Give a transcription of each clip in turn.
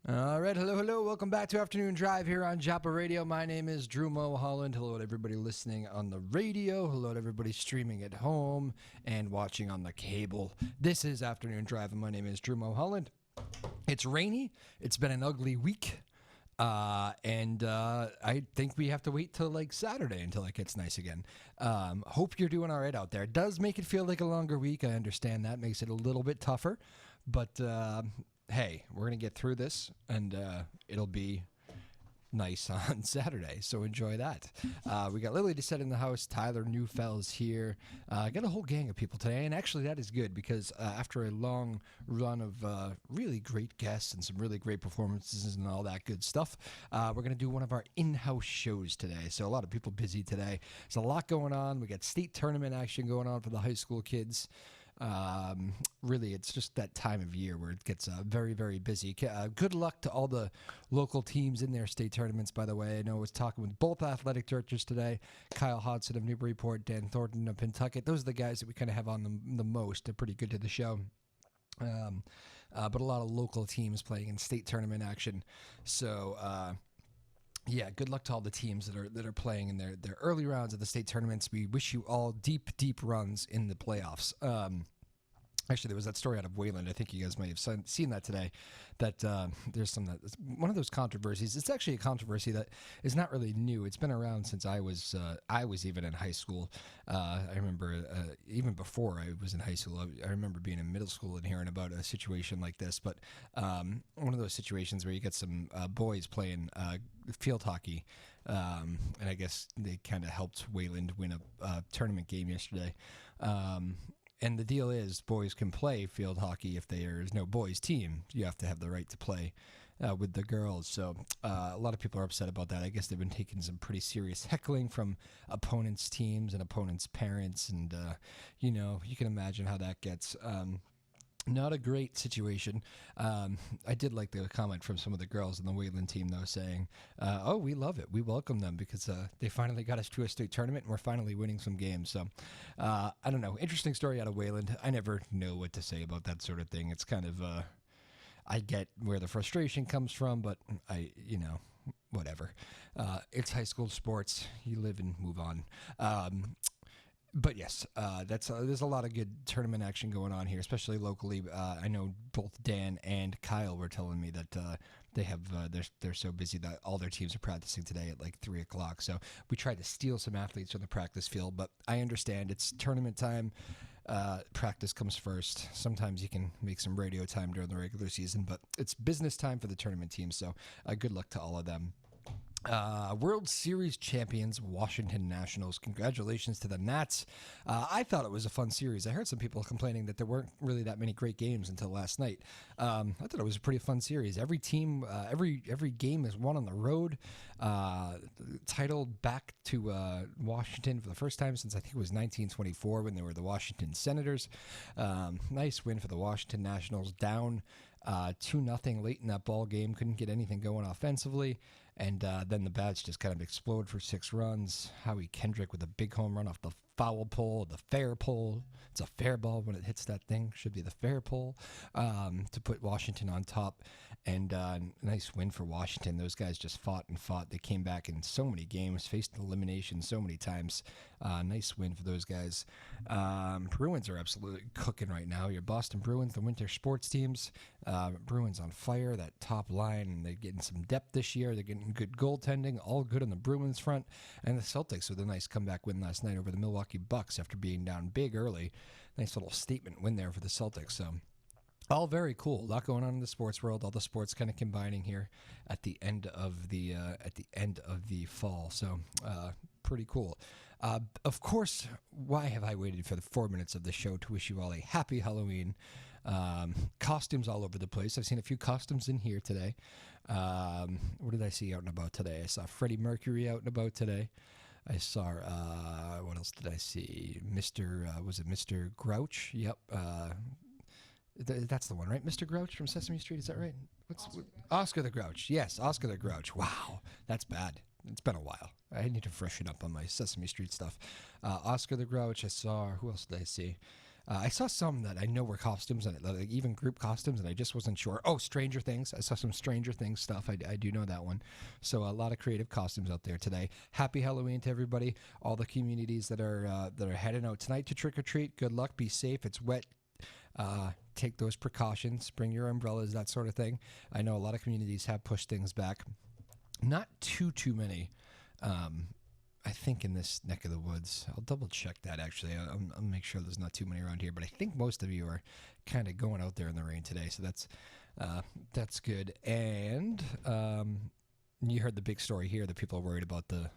All right, hello. Welcome back to Afternoon Drive here on Joppa Radio. My name is Drew Moholland. Hello to everybody listening on the radio. Hello to everybody streaming at home and watching on the cable. This is Afternoon Drive, and my name is Drew Moholland. It's rainy. It's been an ugly week. And I think we have to wait till like Saturday until it gets nice again. Hope you're doing all right out there. It does make it feel like a longer week. I understand that makes it a little bit tougher, but hey, we're going to get through this, and it'll be nice on Saturday, so enjoy that. We got Lily Doucette in the house, Tyler Neufels here. I got a whole gang of people today, and actually that is good because after a long run of really great guests and some really great performances and all that good stuff, we're going to do one of our in-house shows today. So a lot of people busy today. There's a lot going on. We got state tournament action going on for the high school kids. Really, it's just that time of year where it gets very, very busy. Good luck to all the local teams in their state tournaments, by the way. I know I was talking with both athletic directors today, Kyle Hodson of Newburyport, Dan Thornton of Pentucket. Those are the guys that we kind of have on the most. They're pretty good to the show. But a lot of local teams playing in state tournament action. So, yeah, good luck to all the teams that are playing in their early rounds of the state tournaments. We wish you all deep runs in the playoffs. Actually, there was that story out of Wayland. I think you guys might have seen that today. That there's one of those controversies. It's actually a controversy that is not really new. It's been around since I was even in high school. I remember even before I was in high school. I remember being in middle school and hearing about a situation like this. But one of those situations where you get some boys playing field hockey, and I guess they kind of helped Wayland win a tournament game yesterday. And the deal is boys can play field hockey if there's no boys team. You have to have the right to play with the girls. So a lot of people are upset about that. I guess they've been taking some pretty serious heckling from opponents' teams and opponents' parents. And, you can imagine how that gets. Not a great situation. I did like the comment from some of the girls in the Wayland team, though, saying, oh, we love it. We welcome them because they finally got us to a state tournament and we're finally winning some games. So, I don't know. Interesting story out of Wayland. I never know what to say about that sort of thing. It's kind of, I get where the frustration comes from, but whatever. It's high school sports. You live and move on. But yes, there's a lot of good tournament action going on here, especially locally. I know both Dan and Kyle were telling me that they have they're so busy that all their teams are practicing today at like 3:00. So we tried to steal some athletes from the practice field, but I understand it's tournament time. Practice comes first. Sometimes you can make some radio time during the regular season, but it's business time for the tournament team. So good luck to all of them. World Series champions, Washington Nationals. Congratulations to the Nats. I thought it was a fun series. I heard some people complaining that there weren't really that many great games until last night. I thought it was a pretty fun series. Every team, every game is won on the road. Titled back to Washington for the first time since I think it was 1924 when they were the Washington Senators. Nice win for the Washington Nationals. Down 2-0 late in that ball game. Couldn't get anything going offensively. And then the bats just kind of explode for 6 runs. Howie Kendrick with a big home run off the foul pole, the fair pole. It's a fair ball when it hits that thing. Should be the fair pole to put Washington on top. And nice win for Washington. Those guys just fought and fought. They came back in so many games, faced elimination so many times. Nice win for those guys. Bruins are absolutely cooking right now. Your Boston Bruins, the winter sports teams. Bruins on fire, that top line, and they're getting some depth this year. They're getting good goaltending, all good on the Bruins front. And the Celtics with a nice comeback win last night over the Milwaukee Bucks after being down big early. Nice little statement win there for the Celtics. So all very cool. A lot going on in the sports world. All the sports kind of combining here at the end of the fall. So pretty cool. Of course, why have I waited for the 4 minutes of the show to wish you all a happy Halloween? Costumes all over the place. I've seen a few costumes in here today. What did I see out and about today? I saw Freddie Mercury out and about today. I saw, what else did I see? Was it Mr. Grouch? Yep. That's the one, right? Mr. Grouch from Sesame Street, is that right? Oscar the Grouch. Yes, Oscar the Grouch. Wow, that's bad. It's been a while. I need to freshen up on my Sesame Street stuff. Oscar the Grouch, I saw. Who else did I see? I saw some that I know were costumes, and like even group costumes, and I just wasn't sure. Oh, Stranger Things. I saw some Stranger Things stuff. I do know that one. So a lot of creative costumes out there today. Happy Halloween to everybody. All the communities that are heading out tonight to trick or treat. Good luck. Be safe. It's wet. Take those precautions. Bring your umbrellas, that sort of thing. I know a lot of communities have pushed things back. Not too many. I think in this neck of the woods. I'll double check that actually. I'll make sure there's not too many around here. But I think most of you are kind of going out there in the rain today, so that's good. And you heard the big story here that people are worried about the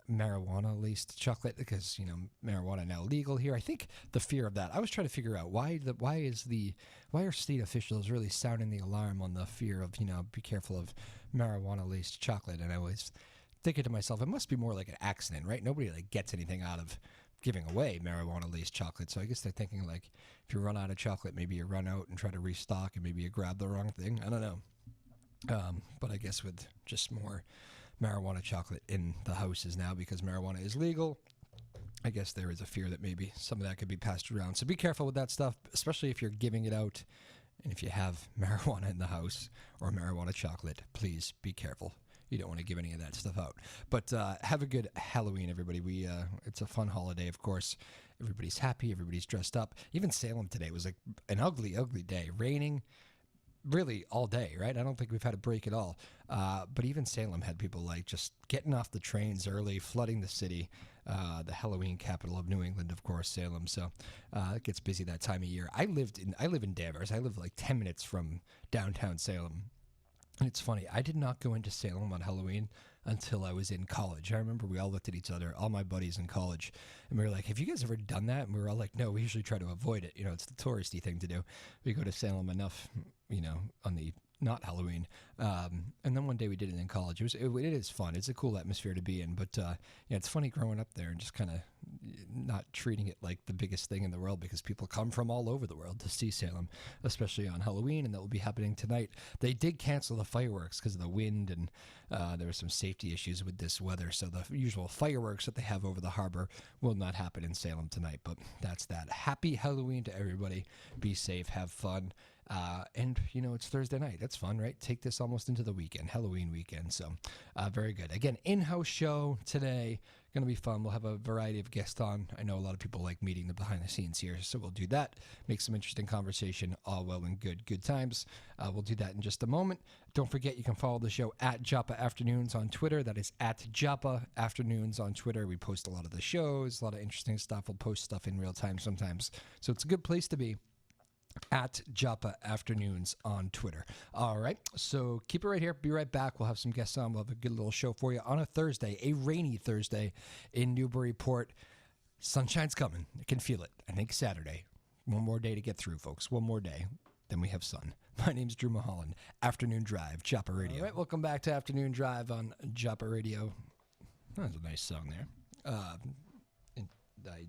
marijuana laced chocolate because marijuana now legal here. I think the fear of that. I was trying to figure out why are state officials really sounding the alarm on the fear of be careful of marijuana laced chocolate. And I was thinking to myself, it must be more like an accident, right? Nobody gets anything out of giving away marijuana laced chocolate. So I guess they're thinking if you run out of chocolate, maybe you run out and try to restock, and maybe you grab the wrong thing. I don't know. But I guess with just more marijuana chocolate in the houses now because marijuana is legal, I guess there is a fear that maybe some of that could be passed around. So be careful with that stuff, especially if you're giving it out. And if you have marijuana in the house or marijuana chocolate, please be careful. You don't want to give any of that stuff out. But have a good Halloween, everybody. It's a fun holiday, of course. Everybody's happy. Everybody's dressed up. Even Salem today was an ugly, ugly day. Raining really all day, right? I don't think we've had a break at all. But even Salem had people just getting off the trains early, flooding the city. The Halloween capital of New England, of course, Salem. So it gets busy that time of year. I live in Danvers. I live 10 minutes from downtown Salem. And it's funny, I did not go into Salem on Halloween until I was in college. I remember we all looked at each other, all my buddies in college, and we were like, have you guys ever done that? And we were all like, no, we usually try to avoid it. It's the touristy thing to do. We go to Salem enough, on the not Halloween. And then one day we did it in college. It is fun. It's a cool atmosphere to be in. But it's funny growing up there and just kind of not treating it like the biggest thing in the world because people come from all over the world to see Salem, especially on Halloween, and that will be happening tonight. They did cancel the fireworks because of the wind, and there were some safety issues with this weather. So the usual fireworks that they have over the harbor will not happen in Salem tonight. But that's that. Happy Halloween to everybody. Be safe. Have fun. And it's Thursday night. That's fun, right? Take this almost into the weekend, Halloween weekend. So very good. Again, in-house show today. Going to be fun. We'll have a variety of guests on. I know a lot of people like meeting the behind the scenes here, so we'll do that. Make some interesting conversation. All well and good times. We'll do that in just a moment. Don't forget, you can follow the show at Joppa Afternoons on Twitter. That is at Joppa Afternoons on Twitter. We post a lot of the shows, a lot of interesting stuff. We'll post stuff in real time sometimes. So it's a good place to be. At Joppa Afternoons on Twitter. All right, so keep it right here. Be right back. We'll have some guests on. We'll have a good little show for you on a Thursday, a rainy Thursday in Newburyport. Sunshine's coming. I can feel it. I think Saturday. One more day to get through, folks. One more day. Then we have sun. My name's Drew Moholland. Afternoon Drive, Joppa Radio. All right, welcome back to Afternoon Drive on Joppa Radio. That was a nice song there. And I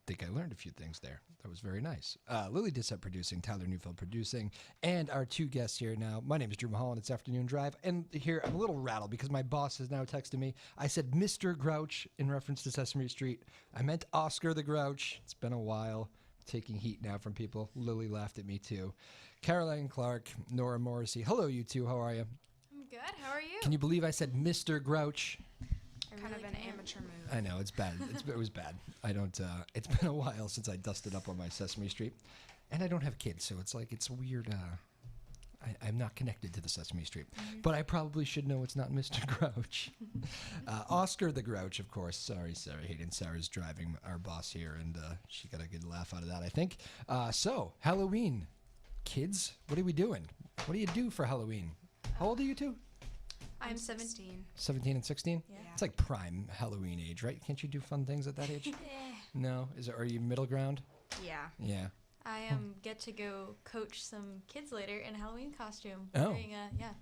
think I learned a few things there. That was very nice. Lily Dissett producing, Tyler Neufeld producing, and our two guests here now. My name is Drew Moholland. It's Afternoon Drive. And here, I'm a little rattled because my boss has now texted me. I said Mr. Grouch in reference to Sesame Street. I meant Oscar the Grouch. It's been a while. Taking heat now from people. Lily laughed at me too. Caroline Clark, Nora Morrissey. Hello, you two. How are you? I'm good. How are you? Can you believe I said Mr. Grouch? Kind of an amateur move. I know, it's bad. It was bad. I don't, it's been a while since I dusted up on my Sesame Street. And I don't have kids, so it's weird. I'm not connected to the Sesame Street. Mm-hmm. But I probably should know it's not Mr. Grouch. Oscar the Grouch, of course. Sorry, Sarah Hayden. Sarah's driving our boss here, and she got a good laugh out of that, I think. So, Halloween. Kids, what are we doing? What do you do for Halloween? How old are you two? I'm 17. 17 and 16? Yeah. It's like prime Halloween age, right? Can't you do fun things at that age? No? Are you middle ground? Yeah. Yeah. I get to go coach some kids later in a Halloween costume. Oh. Wearing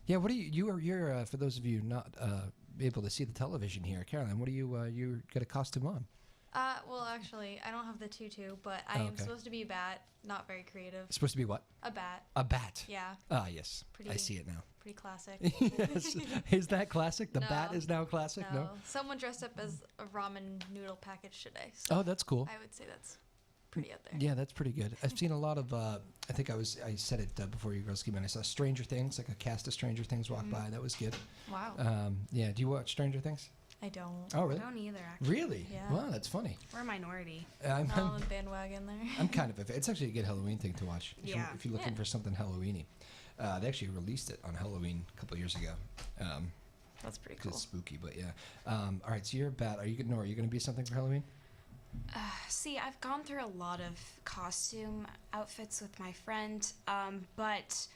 Yeah, what do you're for those of you not able to see the television here, Caroline, what do you got a costume on? Well, actually, I don't have the tutu, but I am supposed to be a bat. Not very creative. Supposed to be what? A bat. A bat. Yeah. Ah, yes. I see it now. Pretty classic. Yes. Is that classic? The No. bat is now classic? No. Someone dressed up as a ramen noodle package today. So Oh, that's cool. I would say that's pretty out there. Yeah, that's pretty good. I've seen a lot of. I think I said it before you girls came in. I saw Stranger Things, like a cast of Stranger Things walk by. That was good. Wow. Yeah. Do you watch Stranger Things? I don't. Oh, really? I don't either, actually. Really? Yeah. Wow, that's funny. We're a minority. I'm I'm on the bandwagon there. I'm kind of. It's actually a good Halloween thing to watch. Yeah. If you're looking for something Halloweeny, they actually released it on Halloween a couple of years ago. That's pretty 'Cause cool. it's spooky, but yeah. All right, so you're Are you going to be something for Halloween? See, I've gone through a lot of costume outfits with my friend, but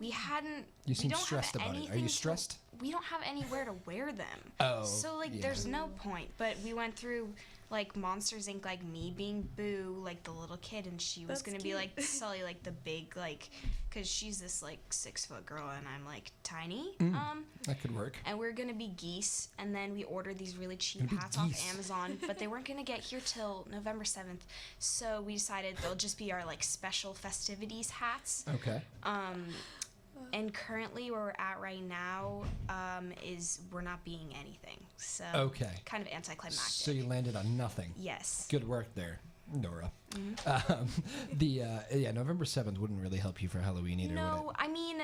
we hadn't. You seem we don't stressed have about it. Are anything you to- stressed? We don't have anywhere to wear them. Oh, So, like, yeah. there's no point. But we went through, like, Monsters Inc., like, me being Boo, like, the little kid, and she was That's going to be, cute. like, Sully, like, the big, like, because she's this, like, 6-foot girl, and I'm, like, tiny. That could work. And we're going to be geese, and then we ordered these really cheap Gonna be hats off geese. Amazon, but they weren't going to get here till November 7th. So we decided they'll just be our, like, special festivities hats. Okay. And currently, where we're at right now, is we're not being anything. So Okay. kind of anticlimactic. So you landed on nothing. Yes. Good work there, Nora. Mm-hmm. November 7th wouldn't really help you for Halloween either, would No, it? I mean,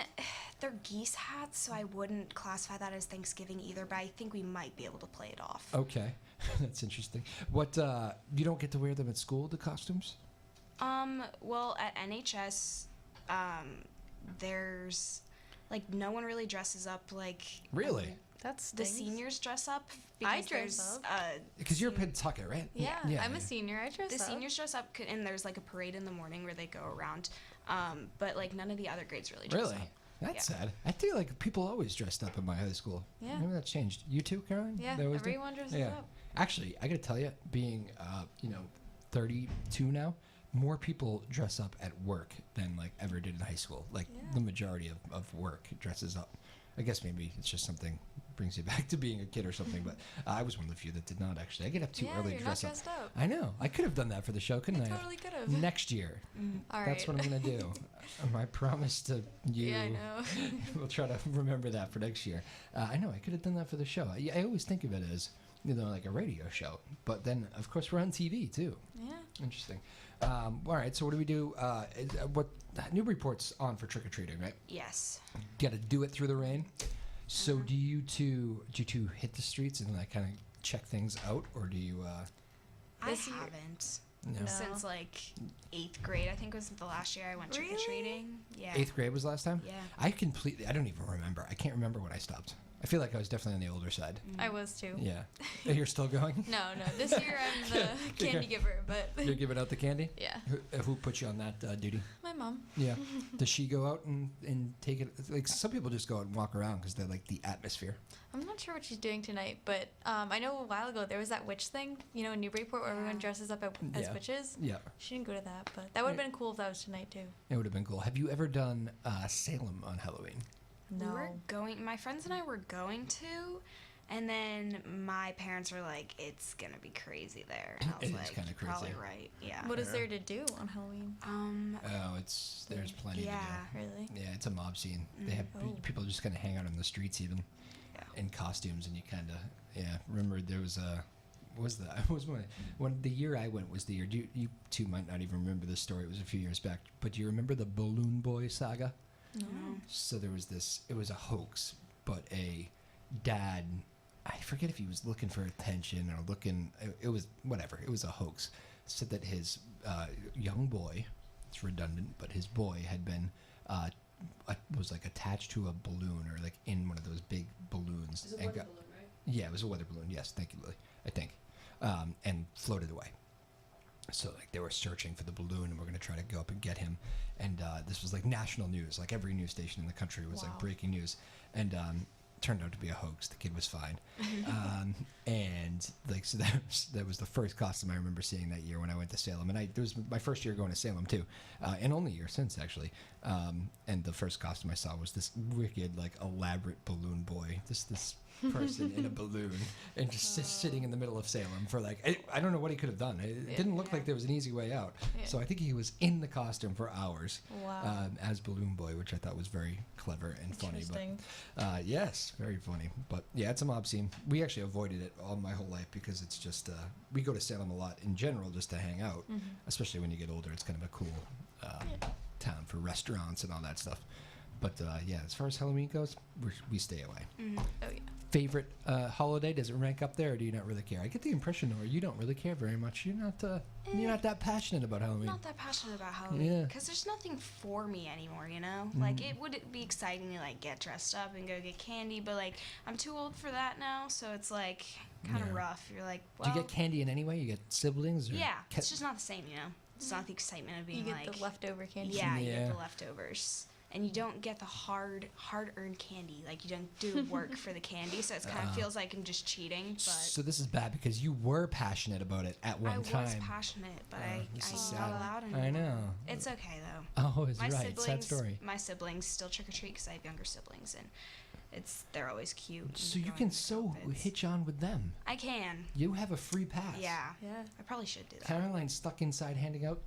they're geese hats, so I wouldn't classify that as Thanksgiving either, but I think we might be able to play it off. Okay. That's interesting. What, you don't get to wear them at school, the costumes? Well, at NHS, there's, like, no one really dresses up like... Really? That's The seniors dress up. I because dress there's, up. Because you're Pentucket, right? Yeah, I'm a senior. I dress The up. seniors dress up, and there's, like, a parade in the morning where they go around. But, like, none of the other grades really dress Really? up. That's Yeah. sad. I feel like people always dressed up in my high school. Yeah. Maybe that changed. You too, Caroline? Yeah, They always do? everyone dresses Yeah. up. Actually, I got to tell you, being 32 now, more people dress up at work than like ever did in high school. Like Yeah. the majority of work dresses up. I guess maybe it's just something brings you back to being a kid or something. But I was one of the few that did not actually. I get up too Yeah, early you're to not dress up. dressed up. I know. I could have done that for the show, couldn't I? Totally could have. Next year. All right. That's what I'm gonna do. I promise to you. Yeah, I know. We'll try to remember that for next year. I know I could have done that for the show. I always think of it as like a radio show, but then of course we're on TV too. Yeah. Interesting. All right. So what do we do? What Newburyport's on for trick or treating, right? Yes. Got to do it through the rain. So do you two hit the streets and like kind of check things out, or do you? This I year- haven't. No. Since, like, 8th grade, I think was the last year I went Really? trick-or-treating. Yeah. 8th grade was last time. Yeah. I don't even remember. I can't remember when I stopped. I feel like I was definitely on the older side. I was too. Yeah. You're still going? No. This year I'm the candy giver, but You're giving out the candy? yeah, Who put you on that duty? my mom. Yeah. Does she go out and take it? Like some people just go out and walk around because they like the atmosphere. I'm not sure what she's doing tonight, but I know a while ago there was that witch thing, in Newburyport where everyone dresses up as Yeah. witches. Yeah. She didn't go to that, but that would have been cool if that was tonight too. It would have been cool. Have you ever done Salem on Halloween? We were going, my friends and I were going to, and then my parents were like, it's gonna be crazy there. And I was It is like, kinda crazy. probably right. Yeah. What is there to do on Halloween? Oh, there's plenty yeah. to Really? do. Yeah, it's a mob scene. They have Oh. people just kind of hang out on the streets even, in costumes, and you kind of Remember there was when the year I went was the year. You two might not even remember this story. It was a few years back, but do you remember the Balloon Boy saga? No. So there was this. It was a hoax, but a dad. I forget if he was looking for attention or looking. It was whatever. It was a hoax. Said that his young boy. It's redundant, but his boy had been was like attached to a balloon or like in one of those big balloons. It's a weather balloon, right? Yeah, it was a weather balloon. Yes, thank you, Lily. I think, and floated away. So like they were searching for the balloon and we're going to try to go up and get him. And this was like national news. Like every news station in the country was like Wow. breaking news. And turned out to be a hoax. The kid was fine. And like so that was the first costume I remember seeing that year when I went to Salem. And it was my first year going to Salem too, and only year since actually. And the first costume I saw was this wicked like elaborate balloon boy. This person in a balloon and just sitting in the middle of Salem for like, I don't know what he could have done. It didn't look like there was an easy way out. Yeah. So I think he was in the costume for hours Wow. as Balloon Boy, which I thought was very clever and funny. Interesting. But yes, very funny. But yeah, it's a mob scene. We actually avoided it all my whole life because it's just, we go to Salem a lot in general just to hang out, especially when you get older. It's kind of a cool town for restaurants and all that stuff. But yeah, as far as Halloween goes, we stay away. Oh yeah. Favorite holiday? Does it rank up there, or do you not really care? I get the impression, Nora, you don't really care very much. You're not that passionate about Halloween. Not that passionate about Halloween Yeah. because there's nothing for me anymore, you know. Like it would be exciting to like get dressed up and go get candy, but like I'm too old for that now, so it's like kind of Yeah. rough. You're like, Do well, you get candy in any way? You get siblings? Or yeah, it's just not the same, you know. It's not the excitement of You being get like the leftover candy. Yeah, you Yeah. get the leftovers. And you don't get the hard-earned candy. Like, you don't do work for the candy, so it kind of feels like I'm just cheating. But So this is bad because you were passionate about it at one I time. was passionate, but I this is not sad. allowed anymore. I know. It's okay, though. Oh, it's My right. siblings, Sad story. my siblings still trick-or-treat because I have younger siblings, and they're always cute. and So you throwing can their so outfits. hitch on with them. I can. You have a free pass. Yeah. Yeah. I probably should do that. Caroline's stuck inside handing out,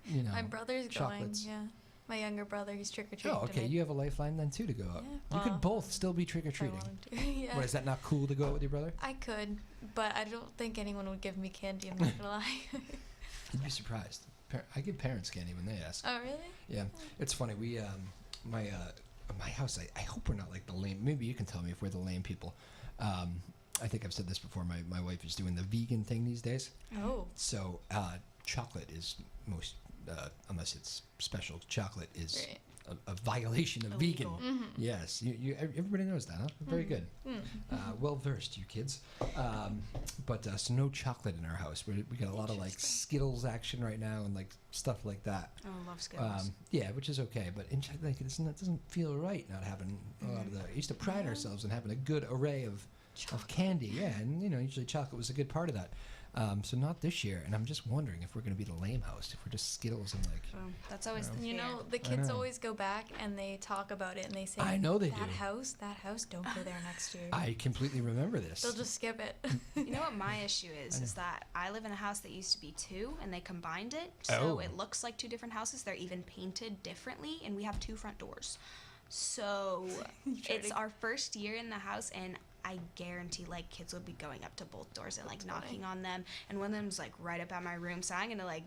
you know, My brother's chocolates. going. Yeah. My younger brother, he's trick or treating. Oh, okay. You have a lifeline then too to go out. Yeah, You well, could both still be trick or if I treating. wanted to. Yeah. What, is that not cool to go out with your brother? I could, but I don't think anyone would give me candy. I'm not gonna lie. You'd be surprised. I give parents candy when they ask. Oh really? Yeah, it's funny. We my house. I hope we're not like the lame. Maybe you can tell me if we're the lame people. I think I've said this before. My wife is doing the vegan thing these days. Oh. So chocolate is most, unless it's special chocolate, is Right. a violation of Illegal. vegan. Yes, everybody knows that, huh? Very good. Well versed, you kids. But so no chocolate in our house. We got a lot of like Skittles action right now and like stuff like that. Oh, I love Skittles. Yeah, which is okay. But in like it doesn't feel right not having a lot of the. I used to pride ourselves in having a good array of candy. Yeah, and usually chocolate was a good part of that. So not this year, and I'm just wondering if we're going to be the lame house, if we're just Skittles and like. So that's always the You fear. know, the kids know. always go back and they talk about it and they say, I know they that do. That house, don't go there next year. I completely remember this. They'll just skip it. You know what my issue is that I live in a house that used to be two, and they combined it, so Oh. it looks like two different houses. They're even painted differently, and we have two front doors. So it's our first year in the house, and I guarantee like kids will be going up to both doors and like knocking on them, and one of them's like right up at my room. So I'm gonna like,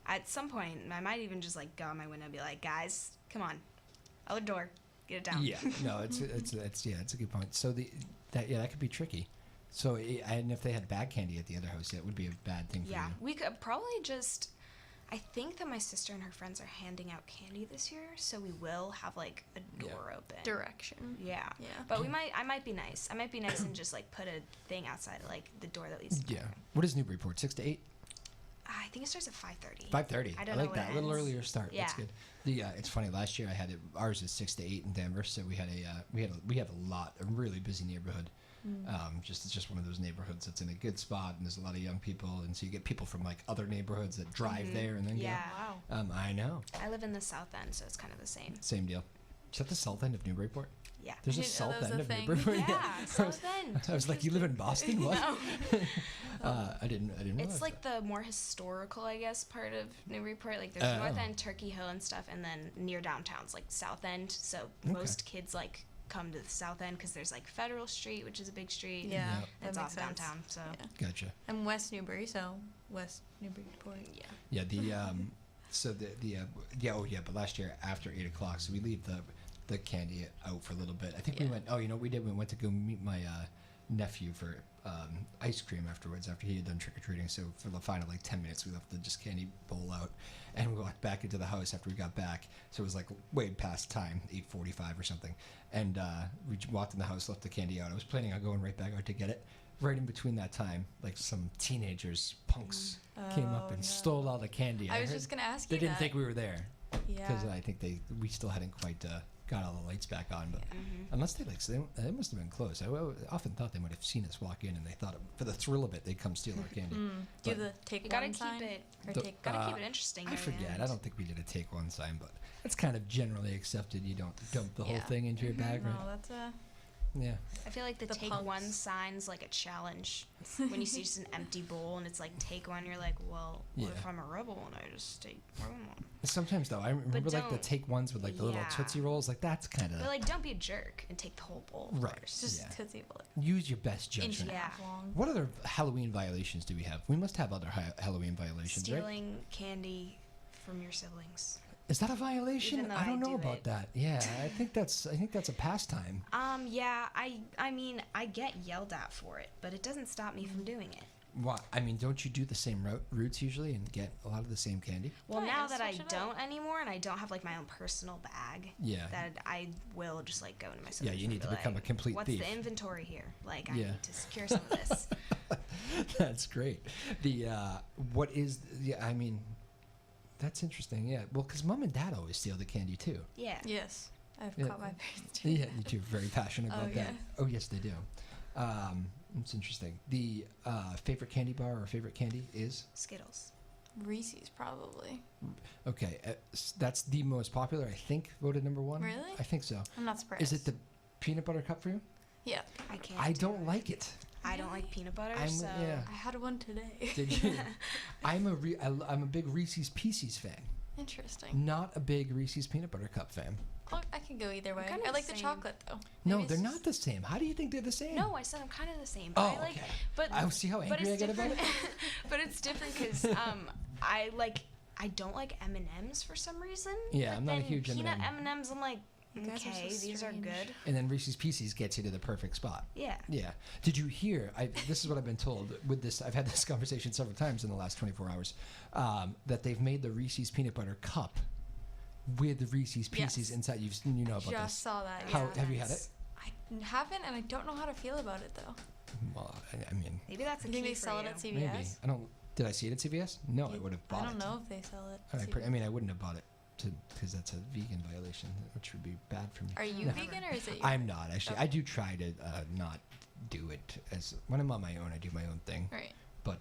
at some point, I might even just like go out my window and be like, guys, come on, other door, get it down. Yeah, no, it's a good point. So that could be tricky. So and if they had bad candy at the other house, it would be a bad thing for Yeah, you. we could probably just. I think that my sister and her friends are handing out candy this year, so we will have like a door open. Direction. Yeah. Yeah. But I might be nice. I might be nice and just like put a thing outside like the door that leads to Yeah. What is Newburyport? 6 to 8? I think it starts at 5:30. 5:30. I don't I know like what that. it A little is. earlier start. That's Yeah. good. It's funny. Last year I had it. Ours is 6 to 8 in Denver, so we had we have a really busy neighborhood. It's just one of those neighborhoods that's in a good spot, and there's a lot of young people, and so you get people from like other neighborhoods that drive there and then Yeah. Wow. go. I know. I live in the south end, so it's kind of the same. Same deal. Is that the south end of Newburyport? Yeah. There's a Didn't know south that was end a of thing. Newburyport. Yeah, south end. I was like, you live in Boston? What? No. I didn't realize It's like that. the more historical, I guess, part of Newburyport. Like there's North End, Turkey Hill, and stuff, and then near downtown's like South End. So most kids like come to the South End because there's like Federal Street, which is a big street. Yeah. Yeah. That It's makes off sense. downtown. So Yeah. Gotcha. I'm West Newbury, so West Newburyport. yeah. Yeah, but last year after 8 o'clock, so we leave the candy out for a little bit. I think we Yeah. went. Oh, you know what we did? We went to go meet my nephew for ice cream afterwards after he had done trick or treating. So for the final like 10 minutes, we left the just candy bowl out, and we walked back into the house after we got back. So it was like way past time, 8:45 or something, and we walked in the house, left the candy out. I was planning on going right back out to get it. Right in between that time, like some punks, came up and no. stole all the candy. I was heard just gonna ask they you didn't that. think we were there Yeah. because I think we still hadn't quite got all the lights back on. But unless they they must have been close. I often thought they might have seen us walk in and they thought for the thrill of it they'd come steal our candy. Do But the take You gotta one keep sign? it. Or The- take Gotta keep it interesting. I near the forget. end. I don't think we did a take one sign, but it's kind of generally accepted. You don't dump the whole Yeah. thing into your bag, No, right? that's Yeah. I feel like the take punks. one sign's like a challenge. When you see just an empty bowl and it's like take one, you're like, well, what if Yeah. I'm a rebel and I just take one? Sometimes though, I remember like the don't- take ones with like the little yeah. Tootsie Rolls. Like that's kind But of like, don't be a jerk and take the whole bowl. Right. First. Just Yeah. Tootsie Roll. use your best Inch judgment. and a Yeah. half long. What other Halloween violations do we have? We must have other Halloween violations, right? Stealing candy from your siblings. Is that a violation? Even though I don't I know do about it. that. Yeah, I think that's a pastime. Yeah, I mean, I get yelled at for it, but it doesn't stop me from doing it. What? I mean, don't you do the same routes usually and get a lot of the same candy? Well, Yeah, now you that I switch it up. don't anymore, and I don't have like my own personal bag, Yeah. that I will just like go into my Yeah, siblings you need and to be become a like, complete What's thief. the inventory here? Like, I Yeah. need to secure some of this. That's great. The what is? Yeah, I mean, that's interesting. Yeah, well, because mom and dad always steal the candy too. Yeah. Yes. I've Yeah. caught my parents doing Yeah, that. you two are very passionate Oh, about that. yeah. Oh, yes, they do. It's interesting. The favorite candy bar or favorite candy is Skittles. Reese's probably. okay. That's the most popular. I think voted number one. Really? I think so. I'm not surprised. Is it the peanut butter cup for you? Yeah. I can't. I do don't it. like it. I don't like peanut butter, I'm- so yeah. I had one today. Did you? I'm a big Reese's Pieces fan. Interesting. Not a big Reese's peanut butter cup fan. Well, I can go either way. kinda I like the the same. chocolate though. No, Maybe they're it's not just- the same. How do you think they're the same? No, I said I'm kind of the same. But Oh, I like, okay. but I see how but angry I it's get about different. it. But it's different because I don't like M&Ms for some reason. Yeah, but I'm not a then huge peanut M&M. M&Ms. I'm like, You guys are okay, so these are strange. good. And then Reese's Pieces gets you to the perfect spot. Yeah. Yeah. Did you hear? This is what I've been told with this. I've had this conversation several times in the last 24 hours. That they've made the Reese's peanut butter cup with the Reese's Pieces Yes. inside. You know about Just this. saw that. How yeah. have you had it? I haven't, and I don't know how to feel about it though. Well, I mean, Maybe that's a You think key they for sell you. it at CVS? maybe. I don't. Did I see it at CVS? No, I would have bought it. I don't know if they sell it. at I CVS. mean, I wouldn't have bought it because that's a vegan violation, which would be bad for me. Are you No. vegan or is it? I'm not actually. Okay. I do try to not do it as when I'm on my own. I do my own thing, Right. but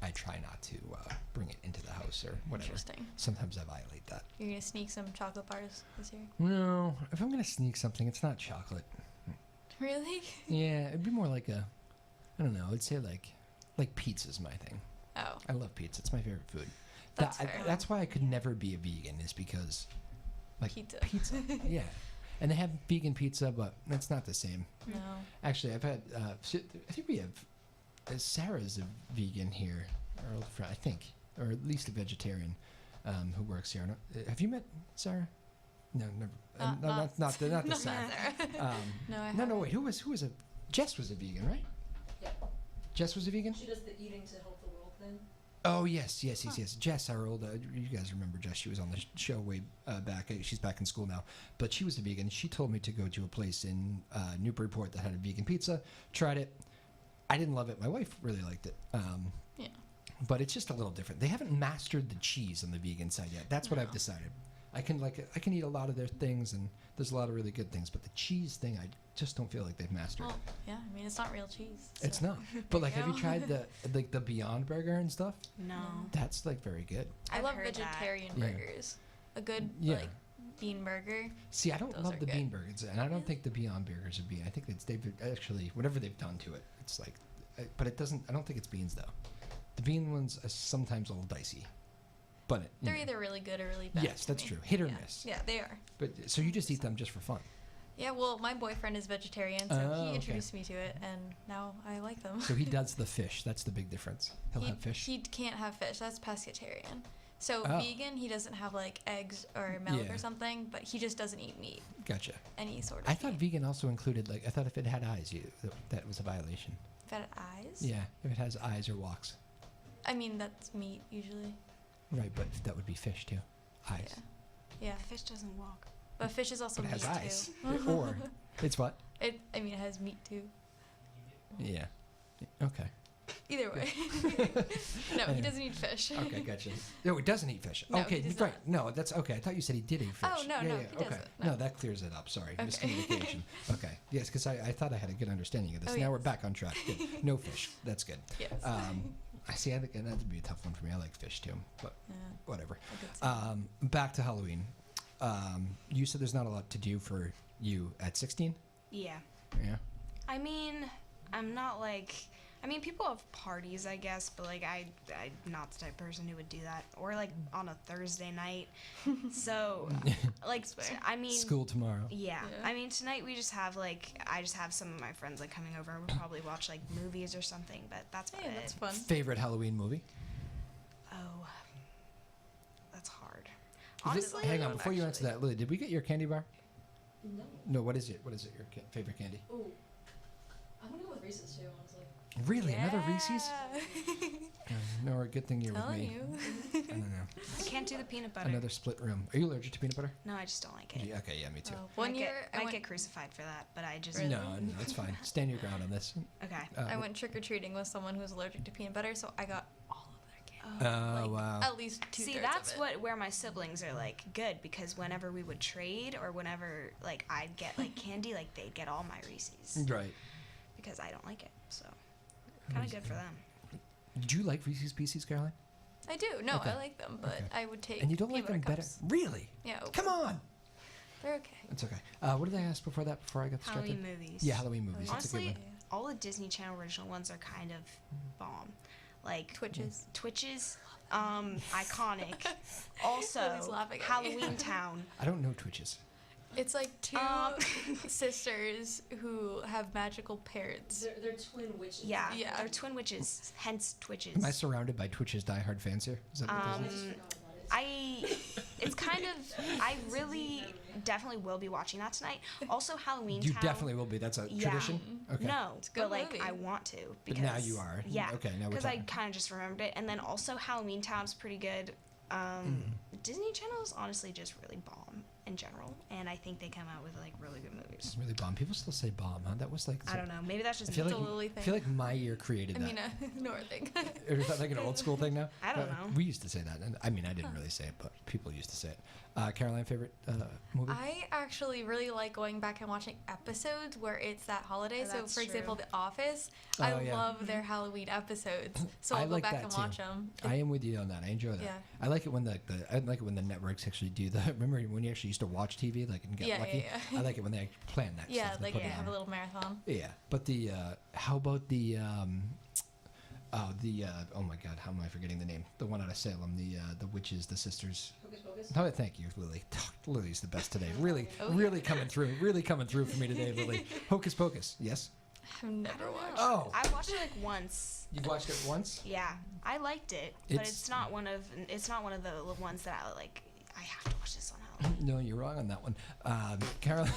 I try not to bring it into the house or whatever. Interesting. Sometimes I violate that. You're gonna sneak some chocolate bars this year? No, if I'm gonna sneak something, it's not chocolate. Really? Yeah, it'd be more like a, I don't know. I'd say like pizza's my thing. Oh. I love pizza. It's my favorite food. That's fair. That's why I could never be a vegan. Is because, like Pizza. yeah. And they have vegan pizza, but it's not the same. No. Actually, I've had. I think we have. Sarah's a vegan here, our old friend, I think, or at least a vegetarian, who works here. Have you met Sarah? No, never. No, not the not Sarah. Sarah. No, I No, haven't. wait. Who was a? Jess was a vegan, right? Yeah. Jess was a vegan. She does the eating to help the world thing. Oh yes. Jess, our old. You guys remember Jess? She was on the show way back. She's back in school now, but she was a vegan. She told me to go to a place in Newburyport that had a vegan pizza. Tried it. I didn't love it. My wife really liked it. Yeah. But it's just a little different. They haven't mastered the cheese on the vegan side yet. That's what I've No. decided. I can eat a lot of their things, and there's a lot of really good things. But the cheese thing, I just don't feel like they've mastered. Well, yeah. I mean, it's not real cheese. It's so- not. But like, you have you go. tried the Beyond Burger and stuff? No. That's like very good. I I've love heard that. vegetarian Yeah. burgers. A good Yeah. like bean burger. See, I don't Those love are the good. bean burgers, and I don't Really? think the Beyond Burgers are bean. I think they've actually whatever they've done to it. It's like, but it doesn't. I don't think it's beans though. The bean ones are sometimes a little dicey, but They're either really good or really bad. yes, to that's me. true. Hit or Yeah. miss. Yeah, they are. But so you just eat them just for fun. Yeah, well, my boyfriend is vegetarian, so Oh, okay. he introduced me to it, and now I like them. So he does the fish. That's the big difference. He'll have fish. He can't have fish. That's pescatarian. So Oh. vegan, he doesn't have like eggs or milk Yeah. or something, but he just doesn't eat meat, Gotcha. any sort of. I thought meat. vegan also included like I thought if it had eyes, that was a violation. If it had eyes. Yeah, if it has eyes or walks. I mean, that's meat usually. Right, but that would be fish too. Eyes. Yeah. Fish doesn't walk. But fish is also But it meat has eyes. too. Or it's what? I mean, it has meat too. Yeah. Okay. Either way. No, he doesn't eat fish. Okay, gotcha. No, it doesn't eat fish. No, okay, he does right. not. No, that's okay. I thought you said he did eat fish. Oh, no, yeah, no, yeah, he okay. doesn't, No, no. that clears it up. Sorry, Okay. miscommunication. Okay, yes, because I thought I had a good understanding of this. Oh, Now we're yes. back on track. Good. No fish. That's good. Yes. I see. I think that'd be a tough one for me. I like fish too, but Yeah, whatever. I could see. Back to Halloween. You said there's not a lot to do for you at 16. Yeah. Yeah. I mean, I'm not like. I mean, people have parties, I guess, but like I'm not the type of person who would do that, or like on a Thursday night. So, like, I mean, School tomorrow. yeah. I mean, tonight we just have I just have some of my friends like coming over. We'll probably watch like movies or something, but that's about Hey, it. that's fun. Favorite Halloween movie? Oh, that's hard. Is it- Honestly, hang on, before you answer that, Lily, did we get your candy bar? No. No, what is it? What is it? Your favorite candy? Ooh. I'm gonna go with Reese's too, honestly. Really? Another Reese's? No, good thing you're with Telling me. you. I don't know. I can't do the peanut butter. Another split room. Are you allergic to peanut butter? No, I just don't like it. Yeah, okay, yeah, me too. One Might year, get, I might went, get crucified for that, but I just Really? No, no, it's fine. Stand your ground on this. okay. I went trick or treating with someone who was allergic to peanut butter, so I got all of their candy. Oh, Like, wow. At least 2/3 See, of that's it. where my siblings are like good because whenever we would trade or whenever like I'd get like candy, like they'd get all my Reese's Right. because I don't like it. So kind of good for them. Do you like Reese's Pieces, Caroline? I do. No, Okay. I like them, but Okay. I would take. And you don't like peanut them butter better? cups. Really? Yeah. Come on! They're okay. It's okay. What did I ask before that, before I got distracted? Halloween movies. Yeah, Halloween movies. That's a good Honestly, one. all the Disney Channel original ones are kind of bomb. Like Twitches. Twitches, iconic. Also, Lily's laughing at me. Halloween Town. I don't know Twitches. It's like two Um, sisters who have magical parrots. They're twin witches. Yeah, Yeah. they're twin witches, hence Twitches. Am I surrounded by Twitches diehard fans here? Is that what I this just is? forgot about it. it's kind of, I really definitely will be watching that tonight. Also, Halloween You Town. definitely will be. That's a Yeah. tradition? Okay. No, It's a good but like movie. I want to But because now you are. Yeah. Okay, now we're Because I talking. kind of just remembered it, and then also Halloween Town's pretty good. Disney Channel is honestly just really bomb in general, and I think they come out with like really good movies. It's really bomb. People still say bomb, huh? That was like. I don't know. Maybe that's I just feel me. like, a Lily I feel thing. like my ear created I that. mean, Nora thing. Or is that like an old school thing now? I don't know. We used to say that. And I mean, I didn't really say it, but people used to say it. Caroline, favorite movie? I actually really like going back and watching episodes where it's that holiday. Oh, so, that's for example, true. The Office. Oh, I yeah. love their Halloween episodes, so I I'll go like back that and too. watch them. I am with you on that. I enjoy that. Yeah. I like it when I like it when the networks actually do the. Remember when you actually used to watch TV, like and get Yeah, lucky. yeah, yeah. I like it when they plan that. Yeah, stuff. They like put it have on. a little marathon. Yeah, but the how about the oh my God, how am I forgetting the name? The one out of Salem, the witches, the sisters. Hocus Pocus. Oh, thank you, Lily. Lily's the best today. Really, Oh, really coming through. Really coming through for me today, Lily. Hocus Pocus. Yes. I've never watched. Oh, I watched it like once. you've watched it once. Yeah, I liked it, but It's- it's not one of the ones that I like. I have to watch this on Halloween. No, you're wrong on that one. Carolyn,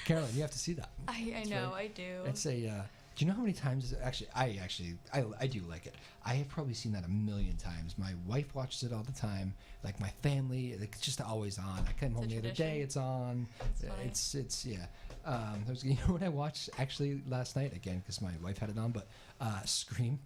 Carolyn, you have to see that. I know, I do. It's a. Do you know how many times? I do like it. I have probably seen that a million times. My wife watches it all the time. Like my family, it's just always on. I came home the other tradition. day. It's on. That's funny. It's yeah. You know what I watched actually last night again because my wife had it on. But Scream.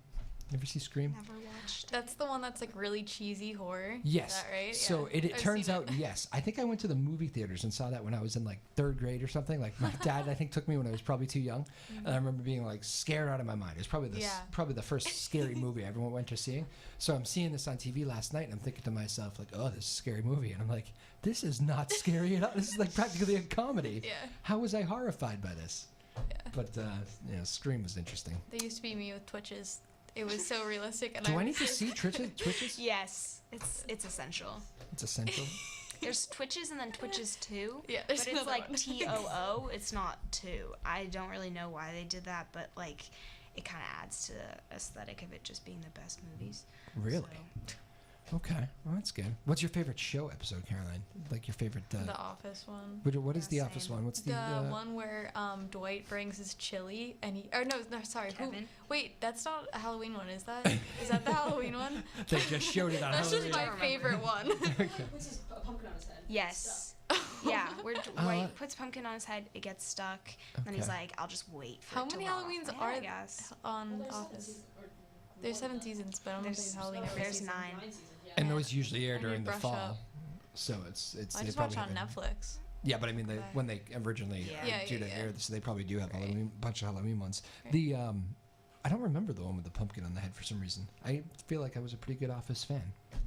You ever see Scream? Never watched. That's the one that's like really cheesy horror. Yes. Is that right? So Yeah. it I've turns seen out, yes. I think I went to the movie theaters and saw that when I was in like 3rd grade or something. Like my dad, I think, took me when I was probably too young, and I remember being like scared out of my mind. It was probably probably the first scary movie I ever went to see. So I'm seeing this on TV last night, and I'm thinking to myself like, oh, this is a scary movie, and I'm like, this is not scary at all. This is like practically a comedy. Yeah. How was I horrified by this? Yeah. But Scream was interesting. They used to be me with Twitches. It was so realistic. And Do I need to see Twitches? Yes, it's essential. It's essential. There's Twitches and then Twitches 2. Yeah, But there's it's another like one. TOO. It's not 2. I don't really know why they did that, but like it kind of adds to the aesthetic of it just being the best movies. Really? So, Okay, well that's good. What's your favorite show episode, Caroline? Like your favorite? The Office one. What is Yeah, the Office same. one? What's the? The one where Dwight brings his chili and he sorry. Kevin. Wait, that's not a Halloween one, is that? Is that the Halloween one? They just showed it on That's just Halloween. my favorite one. Puts his pumpkin on his head. yes. Yeah, where Dwight Oh. puts pumpkin on his head, it gets stuck, and then he's Okay. like, "I'll just wait for How it to many rot off Halloweens my head, are I guess. on Well, there's Office? 7 seasons, or There's more 7 than that. seasons, but I don't know if there's There's- Halloween every there's season. 9. 9 seasons, yeah. And those usually air I need during to the brush fall, up. so it's. I they just watch probably on have it. Netflix. Yeah, but I mean, Okay. when they originally Yeah. Yeah, due yeah, to yeah. air, so they probably do have Right. Halloween, bunch of Halloween ones. Right. The I don't remember the one with the pumpkin on the head for some reason. I feel like I was a pretty good Office fan.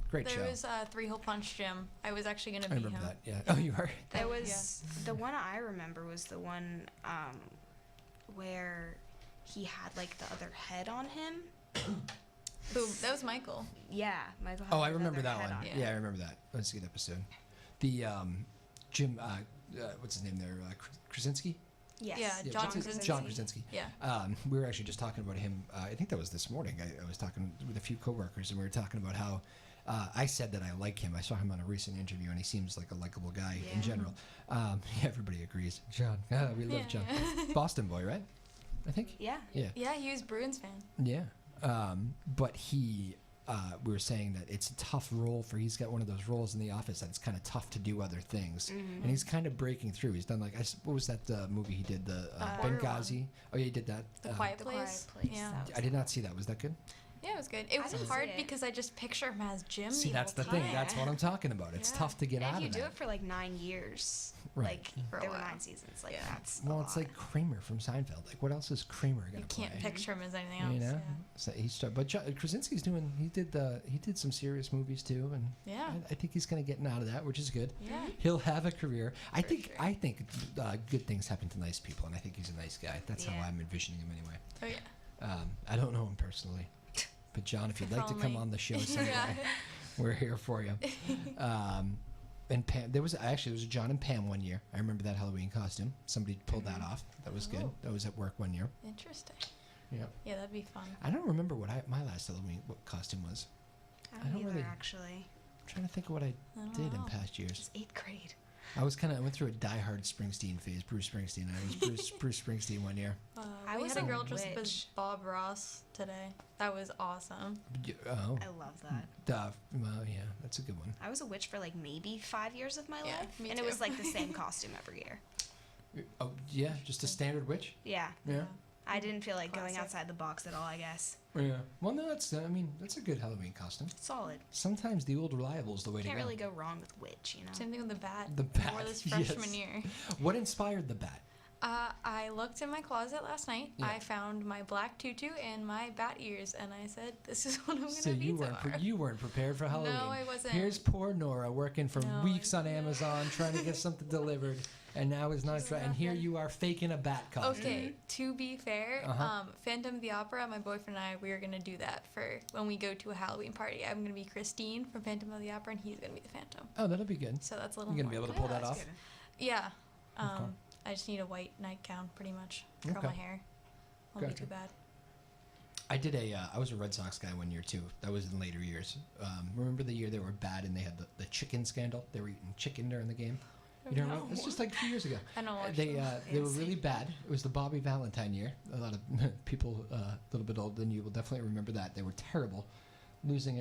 Great show. There was Three-Hole Punch Gym. I was actually going to I be remember him. that. Yeah. Oh, you are. There was the one I remember was the one where he had like the other head on him. Who? That was Michael. Yeah, Michael. Had Oh, I the remember other that head one. on Yeah. him. Yeah, I remember that. That's a good episode. The Jim, what's his name there? Krasinski? Yes. Yeah, John Krasinski. John Krasinski. Yeah. We were actually just talking about him. I think that was this morning. I was talking with a few coworkers, and we were talking about how I said that I like him. I saw him on a recent interview, and he seems like a likable guy in Yeah. general. Everybody agrees. John, we love Yeah. John. Boston boy, right? I think. Yeah. Yeah. Yeah, he was Bruins fan. Yeah. But we were saying that it's a tough role he's got one of those roles in the office that it's kind of tough to do other things. Mm-hmm. And he's kind of breaking through. He's done what was that movie he did? The horror Benghazi. Oh, yeah, he did that. The Quiet The Place. Quiet Place. Yeah. That was I did not see that. Was that good? Yeah, it was good. It I was didn't see hard it. because I just picture him as Jim. See, that's the whole thing. time. That's what I'm talking about. It's Yeah. tough to get And out if you of do that. it for like 9 years, Right. like For a there were while. 9 seasons, like Yeah. that's Well, a it's lot. like Kramer from Seinfeld. Like, what else is Kramer You gonna play? can't picture him as anything else. You know, Yeah. so but Krasinski's doing. He did some serious movies too, and Yeah. I think he's kind of getting out of that, which is good. Yeah. He'll have a career. I For think. sure. I think good things happen to nice people, and I think he's a nice guy. That's how Yeah. I'm envisioning him anyway. Oh yeah. I don't know him personally, but John, if you'd If like to come only. on the show someday, Yeah. we're here for you. And Pam, there was a John and Pam one year. I remember that Halloween costume. Somebody pulled that off. That was good. Oh. That was at work one year. Interesting. Yeah. Yeah, that'd be fun. I don't remember what my last Halloween costume was. I I don't don't either, really- actually. I'm trying to think of what I I don't did in know. past years. It's 8th grade. I went through a diehard Springsteen phase. Bruce Springsteen. I was Bruce Springsteen one year. I We was had a a girl dressed up as witch. Bob Ross today. That was awesome. Oh, I love that. well, yeah, that's a good one. I was a witch for like maybe 5 years of my Yeah, life, me and it too. was like the same costume every year. Oh, yeah, just a standard witch. Yeah. Yeah. I didn't feel like going Classic. outside the box at all, I guess. Yeah. Well, no, that's a good Halloween costume. Solid. Sometimes the old reliable is the way Can't to go. really go wrong with witch, you know? Same thing with the bat. The bat, I wore this freshman yes. year. What inspired the bat? I looked in my closet last night. Yeah. I found my black tutu and my bat ears, and I said, "This is what I'm gonna So be you weren't tomorrow." you weren't prepared for Halloween. No, I wasn't. Here's poor Nora working for No, weeks on I- Amazon trying to get something delivered, and now is not Just trying. And here nothing. you are faking a bat costume. Okay, to be fair, Uh-huh. Phantom of the Opera, my boyfriend and I, we are gonna do that for when we go to a Halloween party. I'm gonna be Christine from Phantom of the Opera, and he's gonna be the Phantom. Oh, that'll be good. So that's a little. You gonna be more able to pull fun. that that's off? good. Yeah. Okay. I just need a white nightgown, pretty much. Curl Okay. my hair. Won't Gotcha. be too bad. I did I was a Red Sox guy one year too. That was in later years. Remember the year they were bad and they had the chicken scandal? They were eating chicken during the game. You don't remember? It's just like a few years ago. I don't watch They them. they were really bad. It was the Bobby Valentine year. A lot of people a little bit older than you will definitely remember that. They were terrible, losing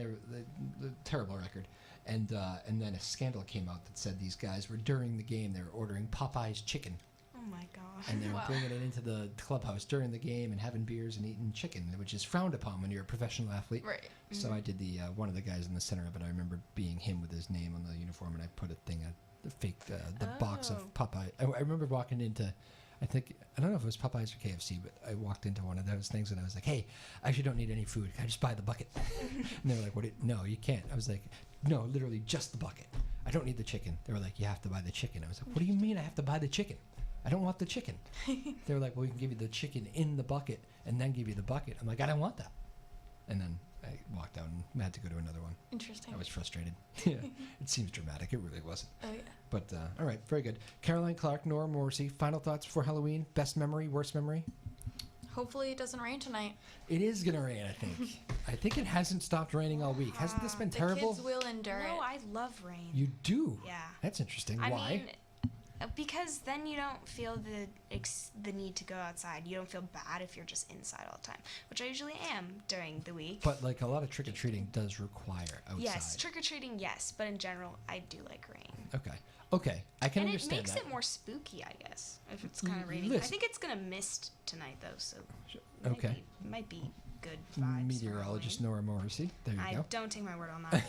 the terrible record. And then a scandal came out that said these guys were during the game they were ordering Popeye's chicken Oh my gosh. and they were Wow. bringing it into the clubhouse during the game and having beers and eating chicken, which is frowned upon when you're a professional athlete. Right. So I did the one of the guys in the center of it. I remember being him with his name on the uniform, and I put a thing, the fake, the box of Oh. Popeye. I remember walking into, I don't know if it was Popeyes or KFC, but I walked into one of those things and I was like, "Hey, I actually don't need any food. Can I just buy the bucket?" And they were like, no, you can't. I was like, "No, literally just the bucket. I don't need the chicken." They were like, "You have to buy the chicken." I was like, "What do you mean I have to buy the chicken? I don't want the chicken." They were like, "Well, we can give you the chicken in the bucket and then give you the bucket." I'm like, "I don't want that." And then I walked out and had to go to another one. Interesting. I was frustrated. Yeah, it seems dramatic. It really wasn't. Oh yeah. But all right, very good. Caroline Clark, Nora Morrissey. Final thoughts before Halloween? Best memory, worst memory? Hopefully it doesn't rain tonight. It is gonna rain, I think. I think it hasn't stopped raining all week. Hasn't this been The terrible? kids will endure No, it. I love rain. You do. Yeah. That's interesting. I Why? mean, because then you don't feel the need to go outside. You don't feel bad if you're just inside all the time, which I usually am during the week. But like a lot of trick or treating does require outside. Yes, trick or treating, yes, but in general, I do like rain. Okay, I can And it understand makes that. it more spooky, I guess, if it's kind of raining. I Listen. think it's gonna mist tonight though, so Okay. might be good vibes. for Meteorologist Halloween. Nora Morrissey. There you I go. don't take my word on that.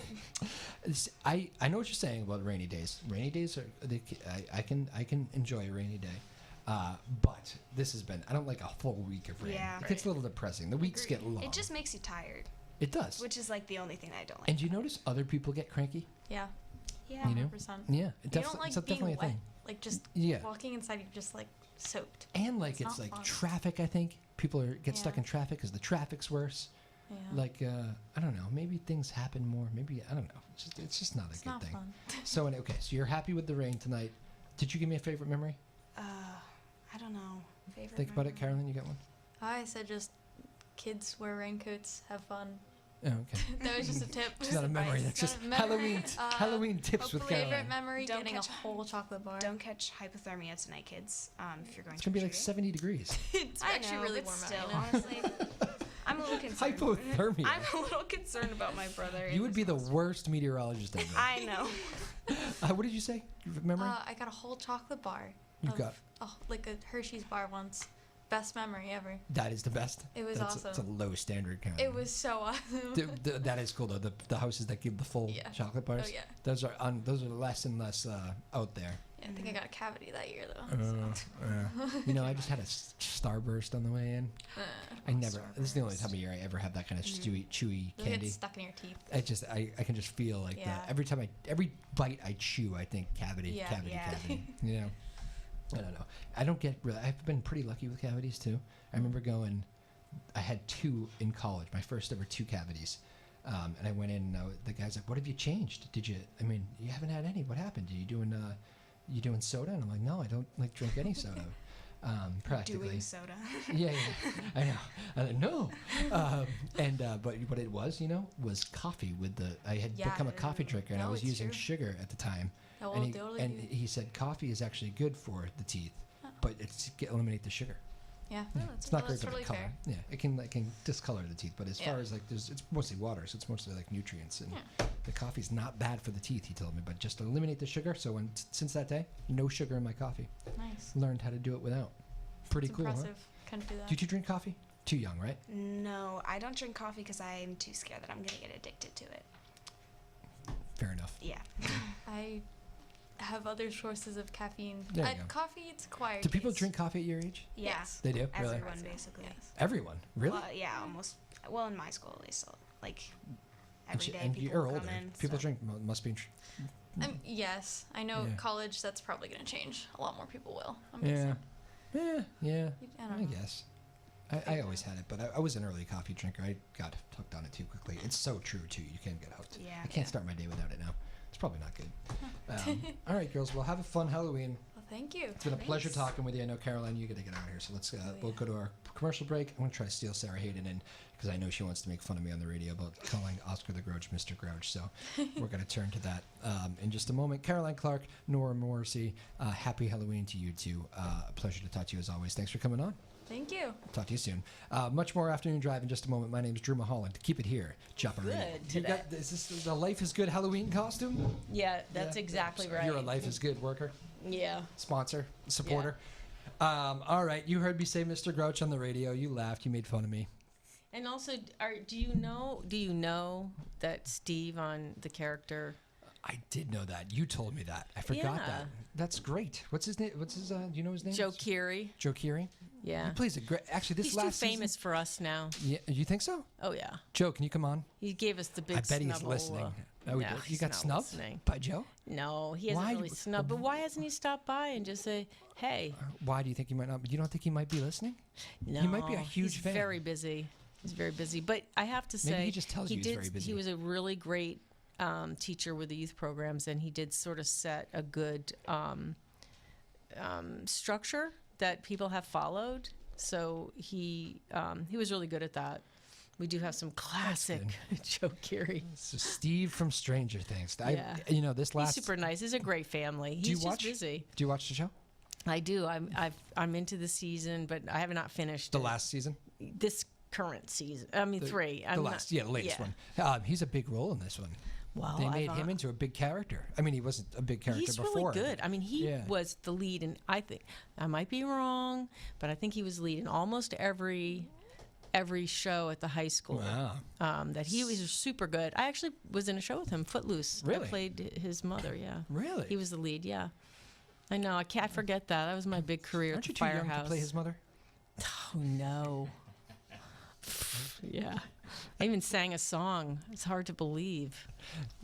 I know what you're saying about rainy days. Rainy days I can enjoy a rainy day, but this has been I don't like a full week of rain. Yeah. It gets a little depressing. The weeks get long. It just makes you tired. It does. which is like the only thing that I don't like. And do you notice other people get cranky? Yeah. Yeah. You know? 100%. Yeah, You don't like it's being definitely a wet. thing. Like just Yeah. walking inside, you're just like soaked. And like It's it's not like fun. traffic. I think people get stuck Yeah. in traffic because the traffic's worse. Yeah. Like I don't know. Maybe things happen more. Maybe I don't know. It's just not a it's good not thing. fun. So okay. So you're happy with the rain tonight. Did you give me a favorite memory? I don't know. Favorite Think about it, memory? Carolyn. You got one? I said just kids wear raincoats, have fun. Oh, okay. That was just a tip. It's not a memory. That's Not just a memory. Halloween. Halloween tips with Favorite Caroline. memory: Don't getting a catch- whole chocolate bar. Don't catch hypothermia tonight, kids. If you're going It's gonna be like trick-or-treating. 70 degrees. It's I actually know, really but warm still, out. You know? honestly, I'm a little concerned. Hypothermia. I'm a little concerned about my brother. You would be the worst meteorologist ever. I know. What did you say? Memory? I got a whole chocolate bar. You of- got- like a Hershey's bar once. Best memory ever. That is the best. It was That's awesome. It's a low standard kind. It was so awesome. That is cool though. The houses that give the full Yeah. chocolate bars. Oh yeah. Those are less and less out there. Yeah, I think I got a cavity that year though. You know, I just had a starburst on the way in. Uh, I never. This is the only time of year I ever have that kind of chewy it candy. gets stuck in your teeth. I can just feel like Yeah. that every bite I chew, I think cavity. Yeah. Cavity. You know. I don't know. I don't get really. I've been pretty lucky with cavities too. I remember going. I had 2 in college. My first ever 2 cavities. And I went in. And the guy's like, "What have you changed? Did you? I mean, you haven't had any. What happened? Are you doing soda?" And I'm like, "No, I don't like drink any soda." Practically. Doing soda. Yeah, I know. I like, no. But what it was, was coffee with the. I had Yeah. become a coffee drinker, and I No, was it's using true. sugar at the time. Oh, and well, he, totally and do. he said coffee is actually good for the teeth, but it's to eliminate the sugar. Yeah. It's not great that's for totally the color. fair. Yeah, it can discolor the teeth, but as Yeah. far as like it's mostly water, so it's mostly like nutrients, and Yeah. the coffee's not bad for the teeth. He told me, but just eliminate the sugar. So since that day, no sugar in my coffee. Nice. Learned how to do it without. Pretty It's cool, impressive. huh? Couldn't do that. Did you drink coffee? Too young, right? No, I don't drink coffee because I'm too scared that I'm gonna get addicted to it. Fair enough. Yeah. I have other sources of caffeine. There you go. Coffee, it's acquired. Do people taste. drink coffee at your age? Yeah. Yes. They do. Really? Everyone basically. Yes. Everyone. Really? Well, yeah, almost. Well, in my school, they still like And every day and people you're come older. in. People so- drink must be. Yes, I know. Yeah. College, that's probably going to change. A lot more people will. I'm Yeah. guessing. Yeah. I don't I know. guess. I always had it, but I was an early coffee drinker. I got hooked on it too quickly. It's so true too. You can get hooked. Yeah. I can't start my day without it now. It's probably not good. All right, girls. Well, have a fun Halloween. Well, thank you. It's been a pleasure Thanks. talking with you. I know, Caroline, you got to get out of here. So let's we'll go to our commercial break. I'm going to try to steal Sarah Hayden in because I know she wants to make fun of me on the radio about calling Oscar the Grouch Mr. Grouch. So we're going to turn to that in just a moment. Caroline Clark, Nora Morrissey, happy Halloween to you two. A pleasure to talk to you as always. Thanks for coming on. Thank you. Talk to you soon. Much more Afternoon Drive in just a moment. My name is Drew Moholland. Keep it here. Joppa Radio. Good You today. got, is this the Life is Good Halloween costume? Yeah, that's Yeah. exactly right. You're a Life is Good worker, Yeah. sponsor, supporter. All right. You heard me say Mr. Grouch on the radio. You laughed. You made fun of me. And also, do you know that Steve on the character? I did know that. You told me that. I forgot Yeah. that. That's great. What's his name? Do you know his name? Joe Keery. Joe Keery? Yeah. He plays a great. Actually, this He's too last famous for us now. season. Yeah, you think so? Oh yeah. Joe, can you come on? He gave us the big I bet he's snubble, listening. Oh, he no, did. You he's got not snubbed listening. by Joe? No, he hasn't Why- really snubbed. But why hasn't he stopped by and just say, "Hey"? Why do you think he might not? You don't think he might be listening? No, He might be a huge he's fan. very busy. He's very busy. But I have to say, Maybe he just tells you he's very busy. He was a really great teacher with the youth programs, and he did sort of set a good structure that people have followed. So he was really good at that. We do have some classic Joe Keery. So Steve from Stranger Things. Yeah. This He's last. super nice. He's a great family. He's you just watch? busy. Do you watch the show? I do. I'm into the season, but I have not finished The it. last season? This current season. I mean, 3. The last, the latest one. He's a big role in this one. Wow, They made him into a big character. I mean, he wasn't a big character He's before. really good. I mean, he Yeah. was the lead, and I think I might be wrong, but I think he was lead in almost every show at the high school. Wow. That he was super good. I actually was in a show with him, Footloose. Really? I played his mother. Yeah. Really? He was the lead. Yeah. I know. I can't forget that. That was my big career Aren't at you the too young firehouse. to play his mother? Oh no. Yeah. I even sang a song. It's hard to believe.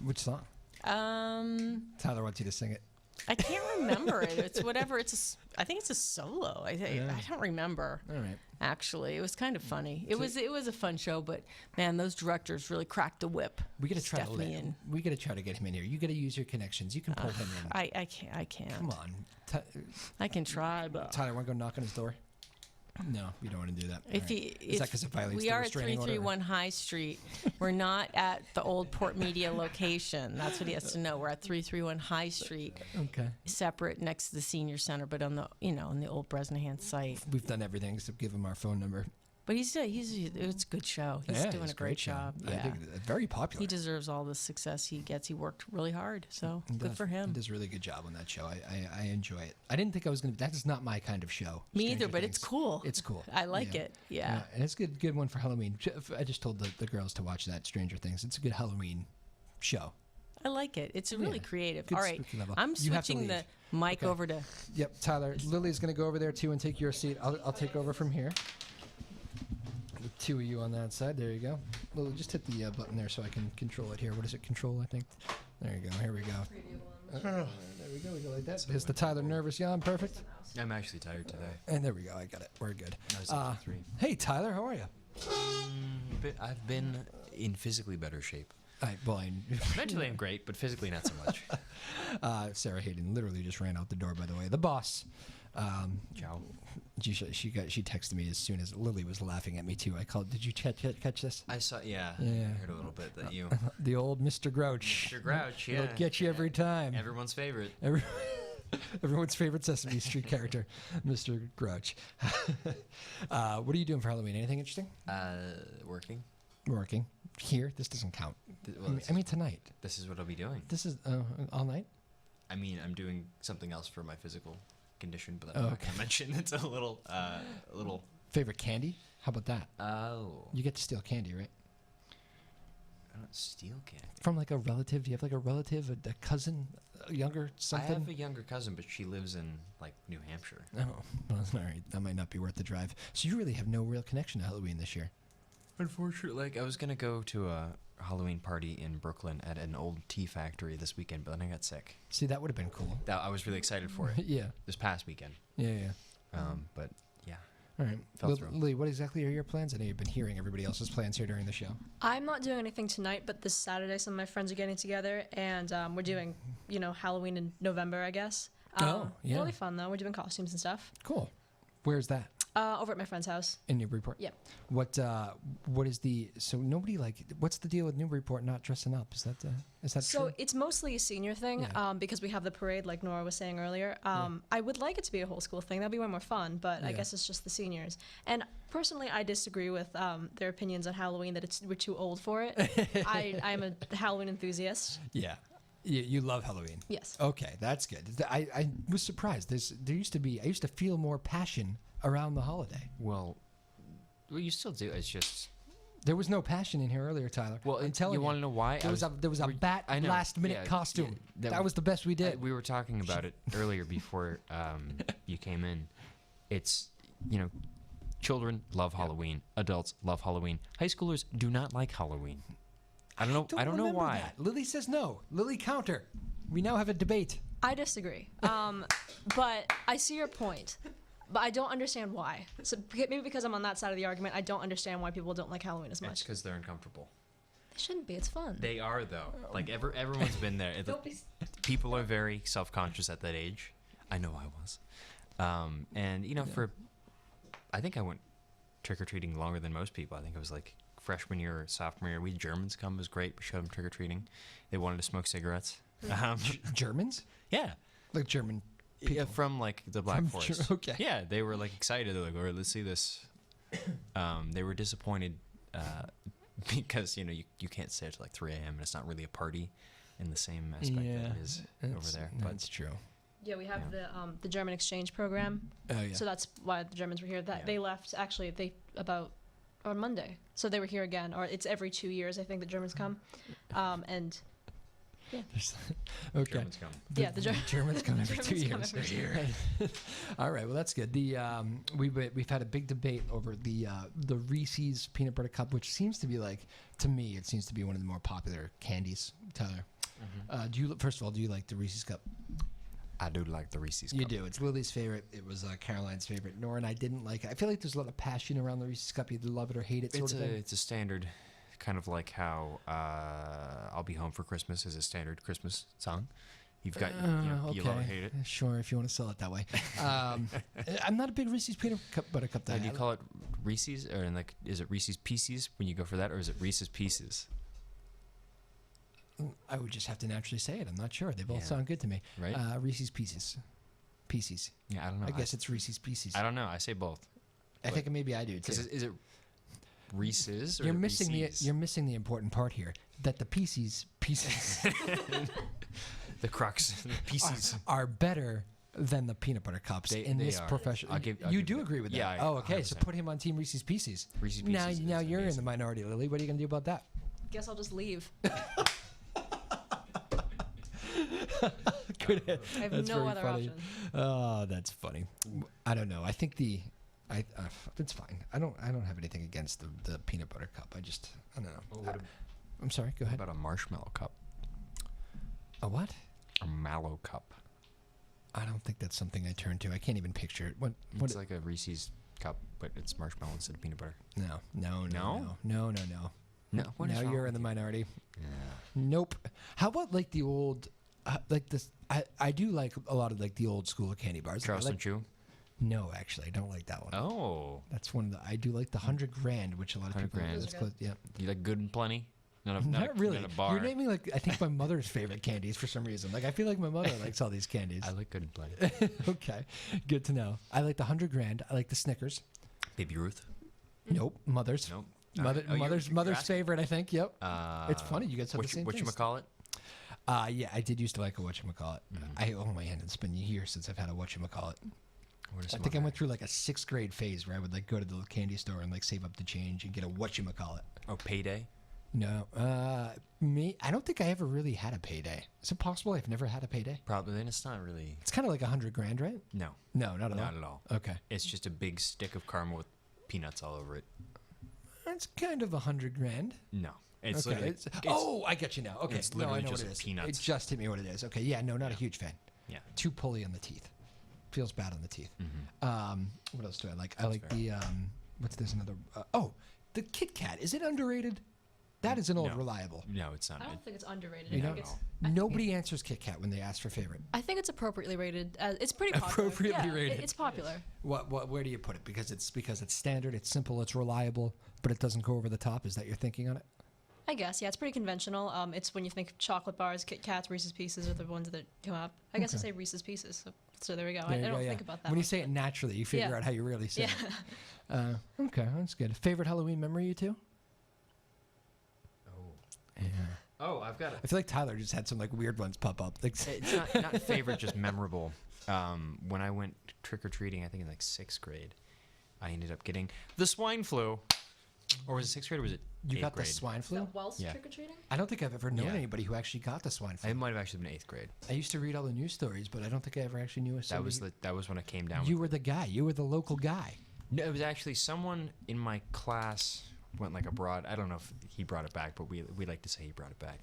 Which song? Tyler wants you to sing it. I can't remember it. It's whatever. I think it's a solo. I don't remember. All right. Actually, it was kind of funny. It was a fun show, but man, those directors really cracked the whip. We got to try Stephanie and we got to try to get him in here. You got to use your connections. You can pull him in. I can't. Come on. I can try, but Tyler, want to go knock on his door? No, you don't want to do that. if All he, right. Is that 'cause it violates we the are at restraining order? 331 High Street. We're not at the old PortMedia location. That's what he has to know. We're at 331 High Street, Okay. separate next to the senior center, but on the on the old Bresnahan site. We've done everything except give him our phone number. But it's a good show. He's Yeah, doing it's a great show. job. I Yeah. think it's very popular. He deserves all the success he gets. He worked really hard, so He good does. for him. He does a really good job on that show. I enjoy it. I didn't think I was going to. That is not my kind of show. Me either, Stranger but it's Things. cool. It's cool. I like it. Yeah. And it's good one for Halloween. I just told the girls to watch that Stranger Things. It's a good Halloween show. I like it. It's really Yeah. creative. Good All right. spooky level. I'm You have to switching the leave. mic Okay. over to. Yep, Tyler. Lily's going to go over there too and take your seat. I'll take over from here. The two of you on that side. There you go. Lily, just hit the button there so I can control it here. What is it? Control, I think. There you go. Here we go. There we go. We go like that. Is the Tyler nervous yawn perfect? I'm actually tired today. And there we go. I got it. We're good. I was up to 3. Hey, Tyler. How are you? But I've been in physically better shape. Mentally, I'm great, but physically, not so much. Sarah Hayden literally just ran out the door. By the way, the boss. Ciao. She texted me as soon as Lily was laughing at me too. I called. Did you catch this? I saw, yeah, Yeah. I heard a little bit that you. The old Mr. Grouch. Mr. Grouch, yeah. He'll get you every time. Everyone's favorite. Everyone's favorite Sesame Street character, Mr. Grouch. What are you doing for Halloween? Anything interesting? Working. Working here. This doesn't count. Well, I mean tonight. this is what I'll be doing. This is all night. I mean, I'm doing something else for my physical condition, but Oh, I'm not okay. gonna mention. It's a little. Favorite candy? How about that? Oh. You get to steal candy, right? I don't steal candy. From like a relative? Do you have like a relative, a cousin, a younger something? I have a younger cousin, but she lives in like New Hampshire. Oh, well, all right. That might not be worth the drive. So you really have no real connection to Halloween this year. Unfortunately, like I was gonna go to a Halloween party in Brooklyn at an old tea factory this weekend, but then I got sick. See, that would have been cool. I was really excited for it Yeah, this past weekend. yeah. But yeah, All right. Fell through. Lily, what exactly are your plans? I know you've been hearing everybody else's plans here during the show. I'm not doing anything tonight, but this Saturday, some of my friends are getting together, and we're doing, Halloween in November, I guess. Oh, yeah. It'll be fun though. We're doing costumes and stuff. Cool. Where's that? Over at my friend's house. In Newburyport? Yep. What is the, so nobody what's the deal with Newburyport not dressing up? Is that So true? it's mostly a senior thing, Yeah. because we have the parade, like Nora was saying earlier. I would like it to be a whole school thing. That'd be way more fun, but I Yeah. guess it's just the seniors. And personally, I disagree with their opinions on Halloween that we're too old for it. I'm a Halloween enthusiast. Yeah. You love Halloween. Yes. Okay, that's good. I was surprised. I used to feel more passion around the holiday. well, you still do. It's just There was no passion in here earlier, Tyler. well. I'm telling you you. want to know why? There was a bat I know, last minute yeah, costume. yeah, that was the best we did. We were talking about it earlier before you came in. It's children love Halloween. Adults love Halloween. High schoolers do not like Halloween. I don't know. I don't know remember why. that. Lily says no. Lily counter. We now have a debate. I disagree. But I see your point. But I don't understand why. So maybe because I'm on that side of the argument, I don't understand why people don't like Halloween as It's much. because they're uncomfortable. It shouldn't be. It's fun. They are though. Like everyone's been there. Don't be. People are very self-conscious at that age. I know I was. And I think I went trick-or-treating longer than most people. I think it was like freshman year or sophomore year. We had Germans come. It was great. We showed them trick-or-treating. They wanted to smoke cigarettes. Germans? Yeah. Like German Yeah, people. from like the Black From Forest. okay. Yeah, they were like excited. They're like, all right, let's see this. They were disappointed because you can't stay till like 3 a.m. and it's not really a party in the same aspect that it is over there. But That's true. Yeah, we have Yeah. the German exchange program. Oh, yeah. So that's why the Germans were here. That Yeah. they left actually about on Monday. So they were here again, or it's every 2 years I think the Germans come, and Okay. Germans come. Yeah, the Germans come every 2 Germans come years. every All right, well that's good. The we've had a big debate over the Reese's peanut butter cup, which seems to be like, to me, it seems to be one of the more popular candies. Tyler, first of all, do you like the Reese's cup? I do like the Reese's You cup. do. It's Lily's favorite. It was Caroline's favorite. Nora and I didn't like it. I feel like there's a lot of passion around the Reese's cup. You either love it or hate it, sort of thing. It's a standard, kind of like how "I'll Be Home for Christmas" is a standard Christmas song. You've got you love or hate it. Sure, if you want to sell it that way. I'm not a big Reese's peanut butter cup guy. Do you call it Reese's, or like is it Reese's Pieces when you go for that, or is it Reese's Pieces? I would just have to naturally say it. I'm not sure. They both Yeah. sound good to me. Right? Reese's Pieces. Pieces. Yeah, I don't know. I guess it's Reese's Pieces. I don't know. I say both. I think maybe I do too. Is it Reese's or You're missing Reese's? you're missing the important part here. That the pieces The crux, the pieces. are better than the peanut butter cups in They this are. profession. I'll give You you do that. agree with that? Yeah, Oh, okay. So 100%. put him on Team Reese's Pieces. Reese's Now Pieces is you're in amazing. the minority, Lily. What are you gonna do about that? Guess I'll just leave. Good. I have That's no very other funny. option. Oh, that's funny. I don't know. I think it's fine. I don't have anything against the peanut butter cup. I don't know. I'm sorry. Go How ahead. about a marshmallow cup? A what? A mallow cup. I don't think that's something I turn to. I can't even picture it. What? It's like a Reese's cup, but it's marshmallow instead of peanut butter. No. No? No. No. What is Now wrong you're in with the you? minority. Yeah. Nope. How about like the old, like this? I do like a lot of like the old school candy bars. Charleston Like, Chew. no, actually, I don't like that one. Oh, That's one of the. I do like the 100 grand, which a lot of 100 people. grand. That's close, yeah. you like Good and Plenty? Not really. Not a bar. You're naming like I think my mother's favorite candies for some reason. Like I feel like my mother likes all these candies. I like Good and Plenty. Okay, good to know. I like the 100 grand. I like the Snickers. Baby Ruth. Nope, mother's. Nope. Mother, Oh, mother's you're asking- favorite, I think. Yep. It's funny you guys have the what same you taste. call it? Yeah, I did used to like a whatchamacallit. Oh my hand, it's been years since I've had a whatchamacallit. I think I went through like a 6th grade phase where I would like go to the candy store and like save up the change and get a whatchamacallit. Oh, Payday. No, I don't think I ever really had a payday. Is it possible I've never had a payday? Probably. Then it's not really. It's kind of like 100 grand, right? No. No, not at all. Not at all. Okay, It's just a big stick of caramel with peanuts all over it. it's kind of 100 grand. No. It's Okay. literally. Oh, I get you now. Okay, it's no, I literally know just what it is. peanuts. It just hit me what it is. Okay, yeah, no, not a huge fan. Yeah. Too pulley on the teeth. Feels bad on the teeth. Mm-hmm. What else do I like? I like the what's this another? The Kit Kat. Is it underrated? That is an old No. reliable. No, it's not. I don't think it's underrated. You I know, think it's, nobody answers Kit Kat when they ask for favorite. I think it's appropriately rated. It's pretty popular. Appropriately Yeah, rated. It's popular. Where do you put it? Because it's standard, it's simple, it's reliable, but it doesn't go over the top. Is that your thinking on it? I guess, yeah, it's pretty conventional. It's when you think chocolate bars, Kit Kats, Reese's Pieces are the ones that come up. I guess I say Reese's Pieces, so there we go. There I you don't go, yeah. think about that When you much, say it naturally, you figure Yeah. out how you really say Yeah. it. Okay, that's good. Favorite Halloween memory, you two? Yeah. Oh, I've got it. I feel like Tyler just had some like weird ones pop up. Like, It's not favorite, just memorable. When I went trick or treating, I think in like 6th grade, I ended up getting the swine flu. Or was it 6th grade or was it you 8th got grade? the swine Is flu? that Wells Yeah. trick-or-treating? I don't think I've ever known Yeah. anybody who actually got the swine flu. It might have actually been 8th grade. I used to read all the news stories, but I don't think I ever actually knew a That was when it came down. You were the guy. You were the local guy. No, it was actually someone in my class went like abroad. I don't know if he brought it back, but we like to say he brought it back.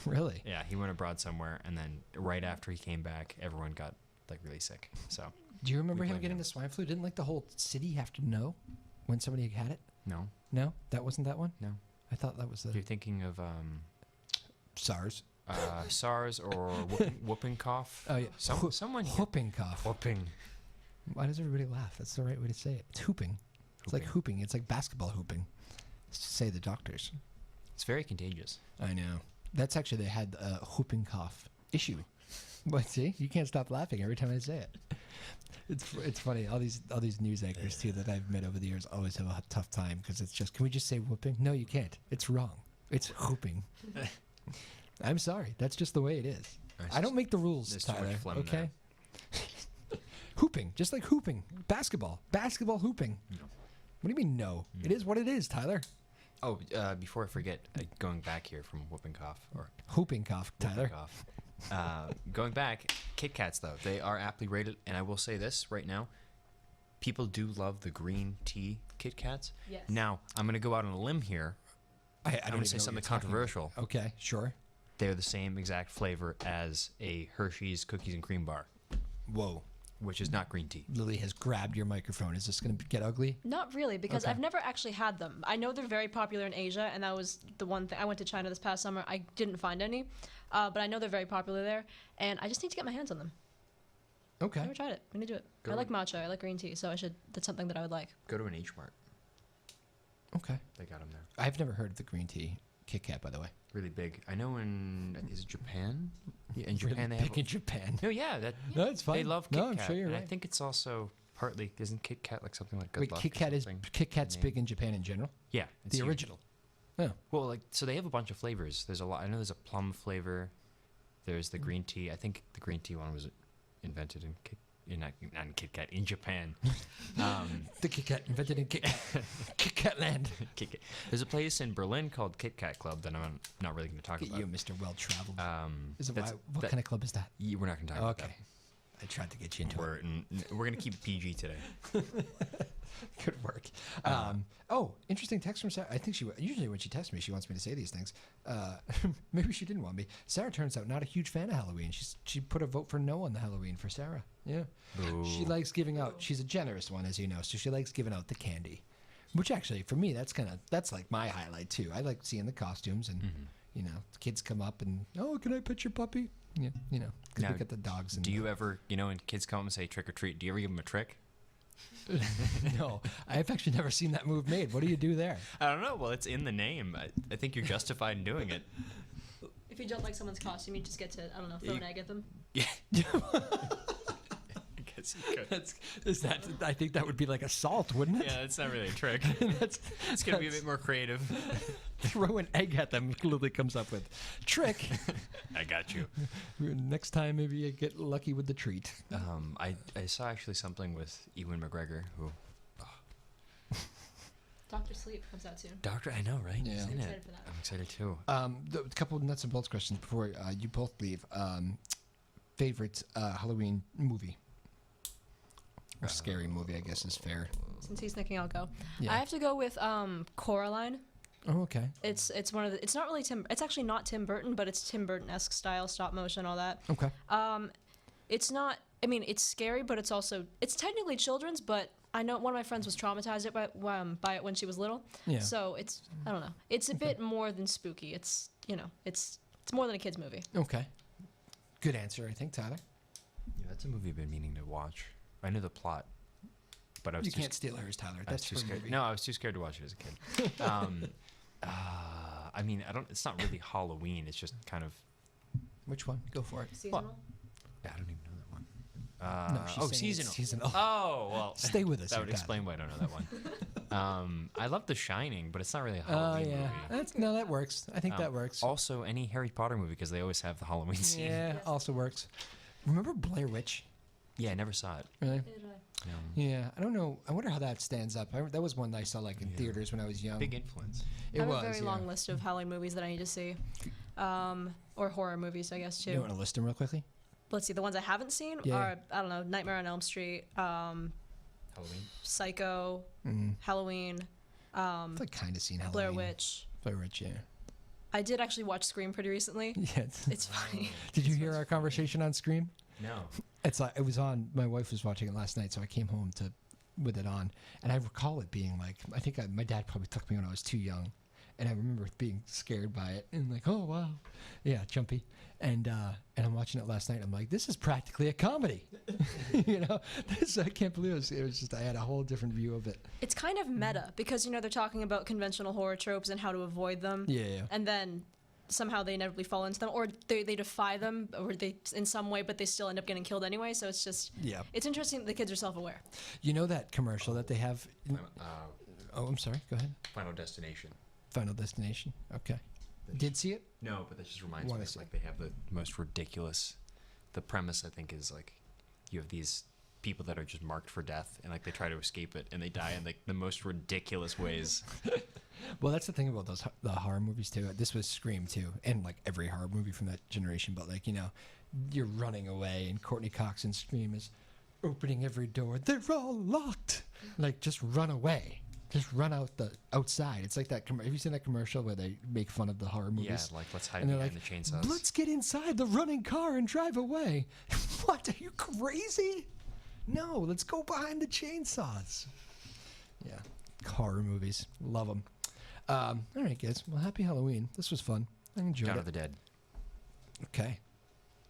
Really? Yeah, he went abroad somewhere, and then right after he came back, everyone got like really sick. So Do you remember We him blame getting him. the swine flu? Didn't like the whole city have to know when somebody had it? no, No, that wasn't that one. no. I thought that was the You're thinking of SARS. SARS or whooping cough. Oh yeah, Someone whooping cough. whooping. Why does everybody laugh? That's the right way to say it. It's hooping. It's like hooping. It's like basketball hooping. Say the doctors. It's very contagious. I know. That's actually they had a whooping cough issue. But see, you can't stop laughing every time I say it. It's funny. All these news anchors too that I've met over the years always have a tough time because it's just, can we just say whooping? No, you can't. It's wrong. It's hooping. I'm sorry. That's just the way it is. I don't make the rules, There's too much Tyler. phlegm Okay. Hooping, just like hooping. Basketball hooping. No. What do you mean no? It is what it is, Tyler. Oh, before I forget, going back here from whooping cough or Whooping cough, Tyler. whooping cough. Going back, Kit Kats though they are aptly rated, and I will say this right now: people do love the green tea Kit Kats. Yes. Now I'm going to go out on a limb here. I I'm don't going to say even know something what you're talking controversial. about. Okay, sure. They're the same exact flavor as a Hershey's cookies and cream bar, Whoa. which is not green tea. Lily has grabbed your microphone. Is this going to get ugly? Not really, because Okay. I've never actually had them. I know they're very popular in Asia, and that was the one thing. I went to China this past summer. I didn't find any, but I know they're very popular there, and I just need to get my hands on them. Okay. I never tried it. I'm gonna do it. Go I like on. matcha. I like green tea, so I should. That's something that I would like. Go to an H Mart. Okay. They got them there. I've never heard of the green tea Kit Kat, by the way. Really big. I know is it Japan? Yeah, in Japan they Really have. big in Japan. No, yeah, that No, it's fine. they love Kit No, I'm Kat. sure you're and right. I think it's also partly isn't Kit Kat like something like good Wait, luck? Kit or Kat is something? Kit Kat's Name. big in Japan in general. Yeah, it's The huge. original. Oh. Well, like so they have a bunch of flavors. There's a lot. I know there's a plum flavor. There's Hmm. the green tea. I think the green tea one was invented in not in Kit Kat in Japan. The Kit Kat invented in Kit Kat land. Kit Kat. There's a place in Berlin called Kit Kat Club that I'm not really going to talk Get about. you, Mr. Well-traveled. What What kind of club is that? We're not going to talk about Okay. I tried to get you that. into it. We're going to keep it PG today. Good work. Interesting text from Sarah. I think usually when she texts me, she wants me to say these things. Maybe she didn't want me. Sarah turns out not a huge fan of Halloween. She put a vote for no on the Halloween for Sarah. Yeah. She Boo. likes giving out. She's a generous one, as you know, so she likes giving out the candy. Which actually, for me, that's like my highlight too. I like seeing the costumes and Mm-hmm. the kids come up and can I pet your puppy? Yeah, because Now, we got the dogs. And Do you ever, when kids come and say trick or treat, do you ever give them a trick? No, I've actually never seen that move made. What do you do there? I don't know. Well, it's in the name. I think you're justified in doing it. If you don't like someone's costume, you just get to throw an egg at them. Yeah. I guess you could. I think that would be like assault, wouldn't it? Yeah, that's not really a trick. That's It's going to be a bit more creative. throw an egg at them. Lily comes up with trick. I got you. Next time, maybe you get lucky with the treat. I saw actually something with Ewan McGregor, who Dr. Sleep comes out soon. Doctor. I know, right? Yeah. He's I'm in excited it. for that. I'm excited too. A couple of nuts and bolts questions before you both leave. Favorite Halloween movie or scary movie? I guess is fair. Since he's thinking, I'll go. Yeah. I have to go with Coraline. Oh, okay. It's one of the. It's not really Tim. It's actually not Tim Burton, but it's Tim Burton-esque style, stop motion, all that. Okay. It's not. I mean, it's scary, but it's technically children's. But I know one of my friends was traumatized by it when she was little. Yeah. So I don't know. It's a bit more than spooky. It's it's more than a kids movie. Okay. Good answer, I think, Tyler. Yeah, that's a movie I've been meaning to watch. I knew the plot, but I was You too can't steal hers, Tyler. I was That's too her scared. movie. No, I was too scared to watch it as a kid. I mean, it's not really Halloween. It's just kind of. Which one? Go for it. Seasonal. I don't even know that one. No, she's saying it's seasonal. seasonal. Oh well. Stay with us. That here, would Tyler. explain why I don't know that one. I love The Shining, but it's not really a Oh Halloween yeah, movie. that works. I think that works. Also, any Harry Potter movie because they always have the Halloween scene. Yeah, also works. Remember Blair Witch? Yeah, I never saw it. Really? No. Yeah, I don't know. I wonder how that stands up. That was one that I saw like in Yeah. theaters when I was young. Big influence. It I have was. a very yeah. long list of Halloween movies that I need to see, or horror movies, I guess too. You want to list them real quickly? Let's see. The ones I haven't seen Yeah. are I don't know, Nightmare on Elm Street, Halloween. Psycho, Mm. Halloween, I've like kind of seen Halloween. Blair Witch. Blair Witch, yeah. I did actually watch Scream pretty recently. Yeah. It's funny. Did you hear our conversation on Scream? No. It's like it was on. My wife was watching it last night, so I came home with it on, and I recall it being like I think my dad probably took me when I was too young, and I remember being scared by it and like, oh wow, yeah, jumpy, and I'm watching it last night. I'm like, this is practically a comedy, I can't believe it was just I had a whole different view of it. It's kind of meta because they're talking about conventional horror tropes and how to avoid them. Yeah. And then somehow they inevitably fall into them, or they defy them, or they in some way, but they still end up getting killed anyway. So it's just Yeah. it's interesting that the kids are self-aware. You know that commercial that they have? Oh, I'm sorry. Go ahead. Final Destination. Final Destination. Okay. Did see it? No, but that just reminds Wanna me of, see like they have the most ridiculous. The premise I think is like you have these people that are just marked for death, and like they try to escape it, and they die in like the most ridiculous ways. Well, that's the thing about the horror movies too. This was Scream too, and like every horror movie from that generation. But like, you know, you're running away, and Courtney Cox in Scream is opening every door. They're all locked. Like, just run away. Just run outside. It's like that. Have you seen that commercial where they make fun of the horror movies? Yeah, like let's hide And they're behind like, the chainsaws. let's get inside the running car and drive away. What? Are you crazy? No, let's go behind the chainsaws. Yeah, horror movies. Love them. All right, guys. Well, happy Halloween. This was fun. I enjoyed Dawn it. of the Dead. Okay.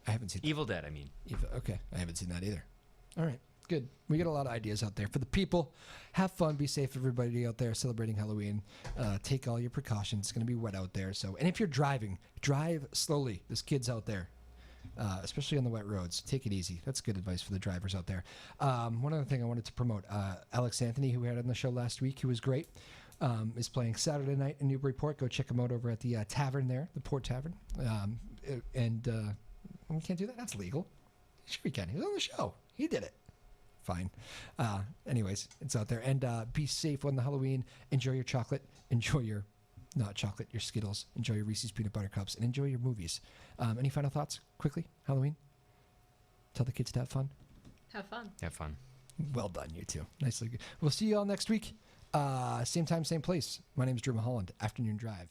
I haven't seen Evil Dead, I mean. Okay. I haven't seen that either. All right. Good. We got a lot of ideas out there for the people. Have fun. Be safe, everybody out there celebrating Halloween. Take all your precautions. It's going to be wet out there. So, and if you're driving, drive slowly. There's kids out there, especially on the wet roads. Take it easy. That's good advice for the drivers out there. One other thing I wanted to promote, Alex Anthony, who we had on the show last week, who was great, is playing Saturday night in Newburyport. Go check him out over at the tavern there, the Port Tavern. We can't do that. That's legal. Sure we can. He was on the show. He did it. Fine. Anyways, it's out there. And be safe on the Halloween. Enjoy your chocolate. Enjoy your, not chocolate, your Skittles. Enjoy your Reese's Peanut Butter Cups. And enjoy your movies. Any final thoughts? Quickly, Halloween? Tell the kids to have fun. Have fun. Have fun. Well done, you two. Nicely good. We'll see you all next week. Same time, same place. My name is Drew Moholland. Afternoon Drive.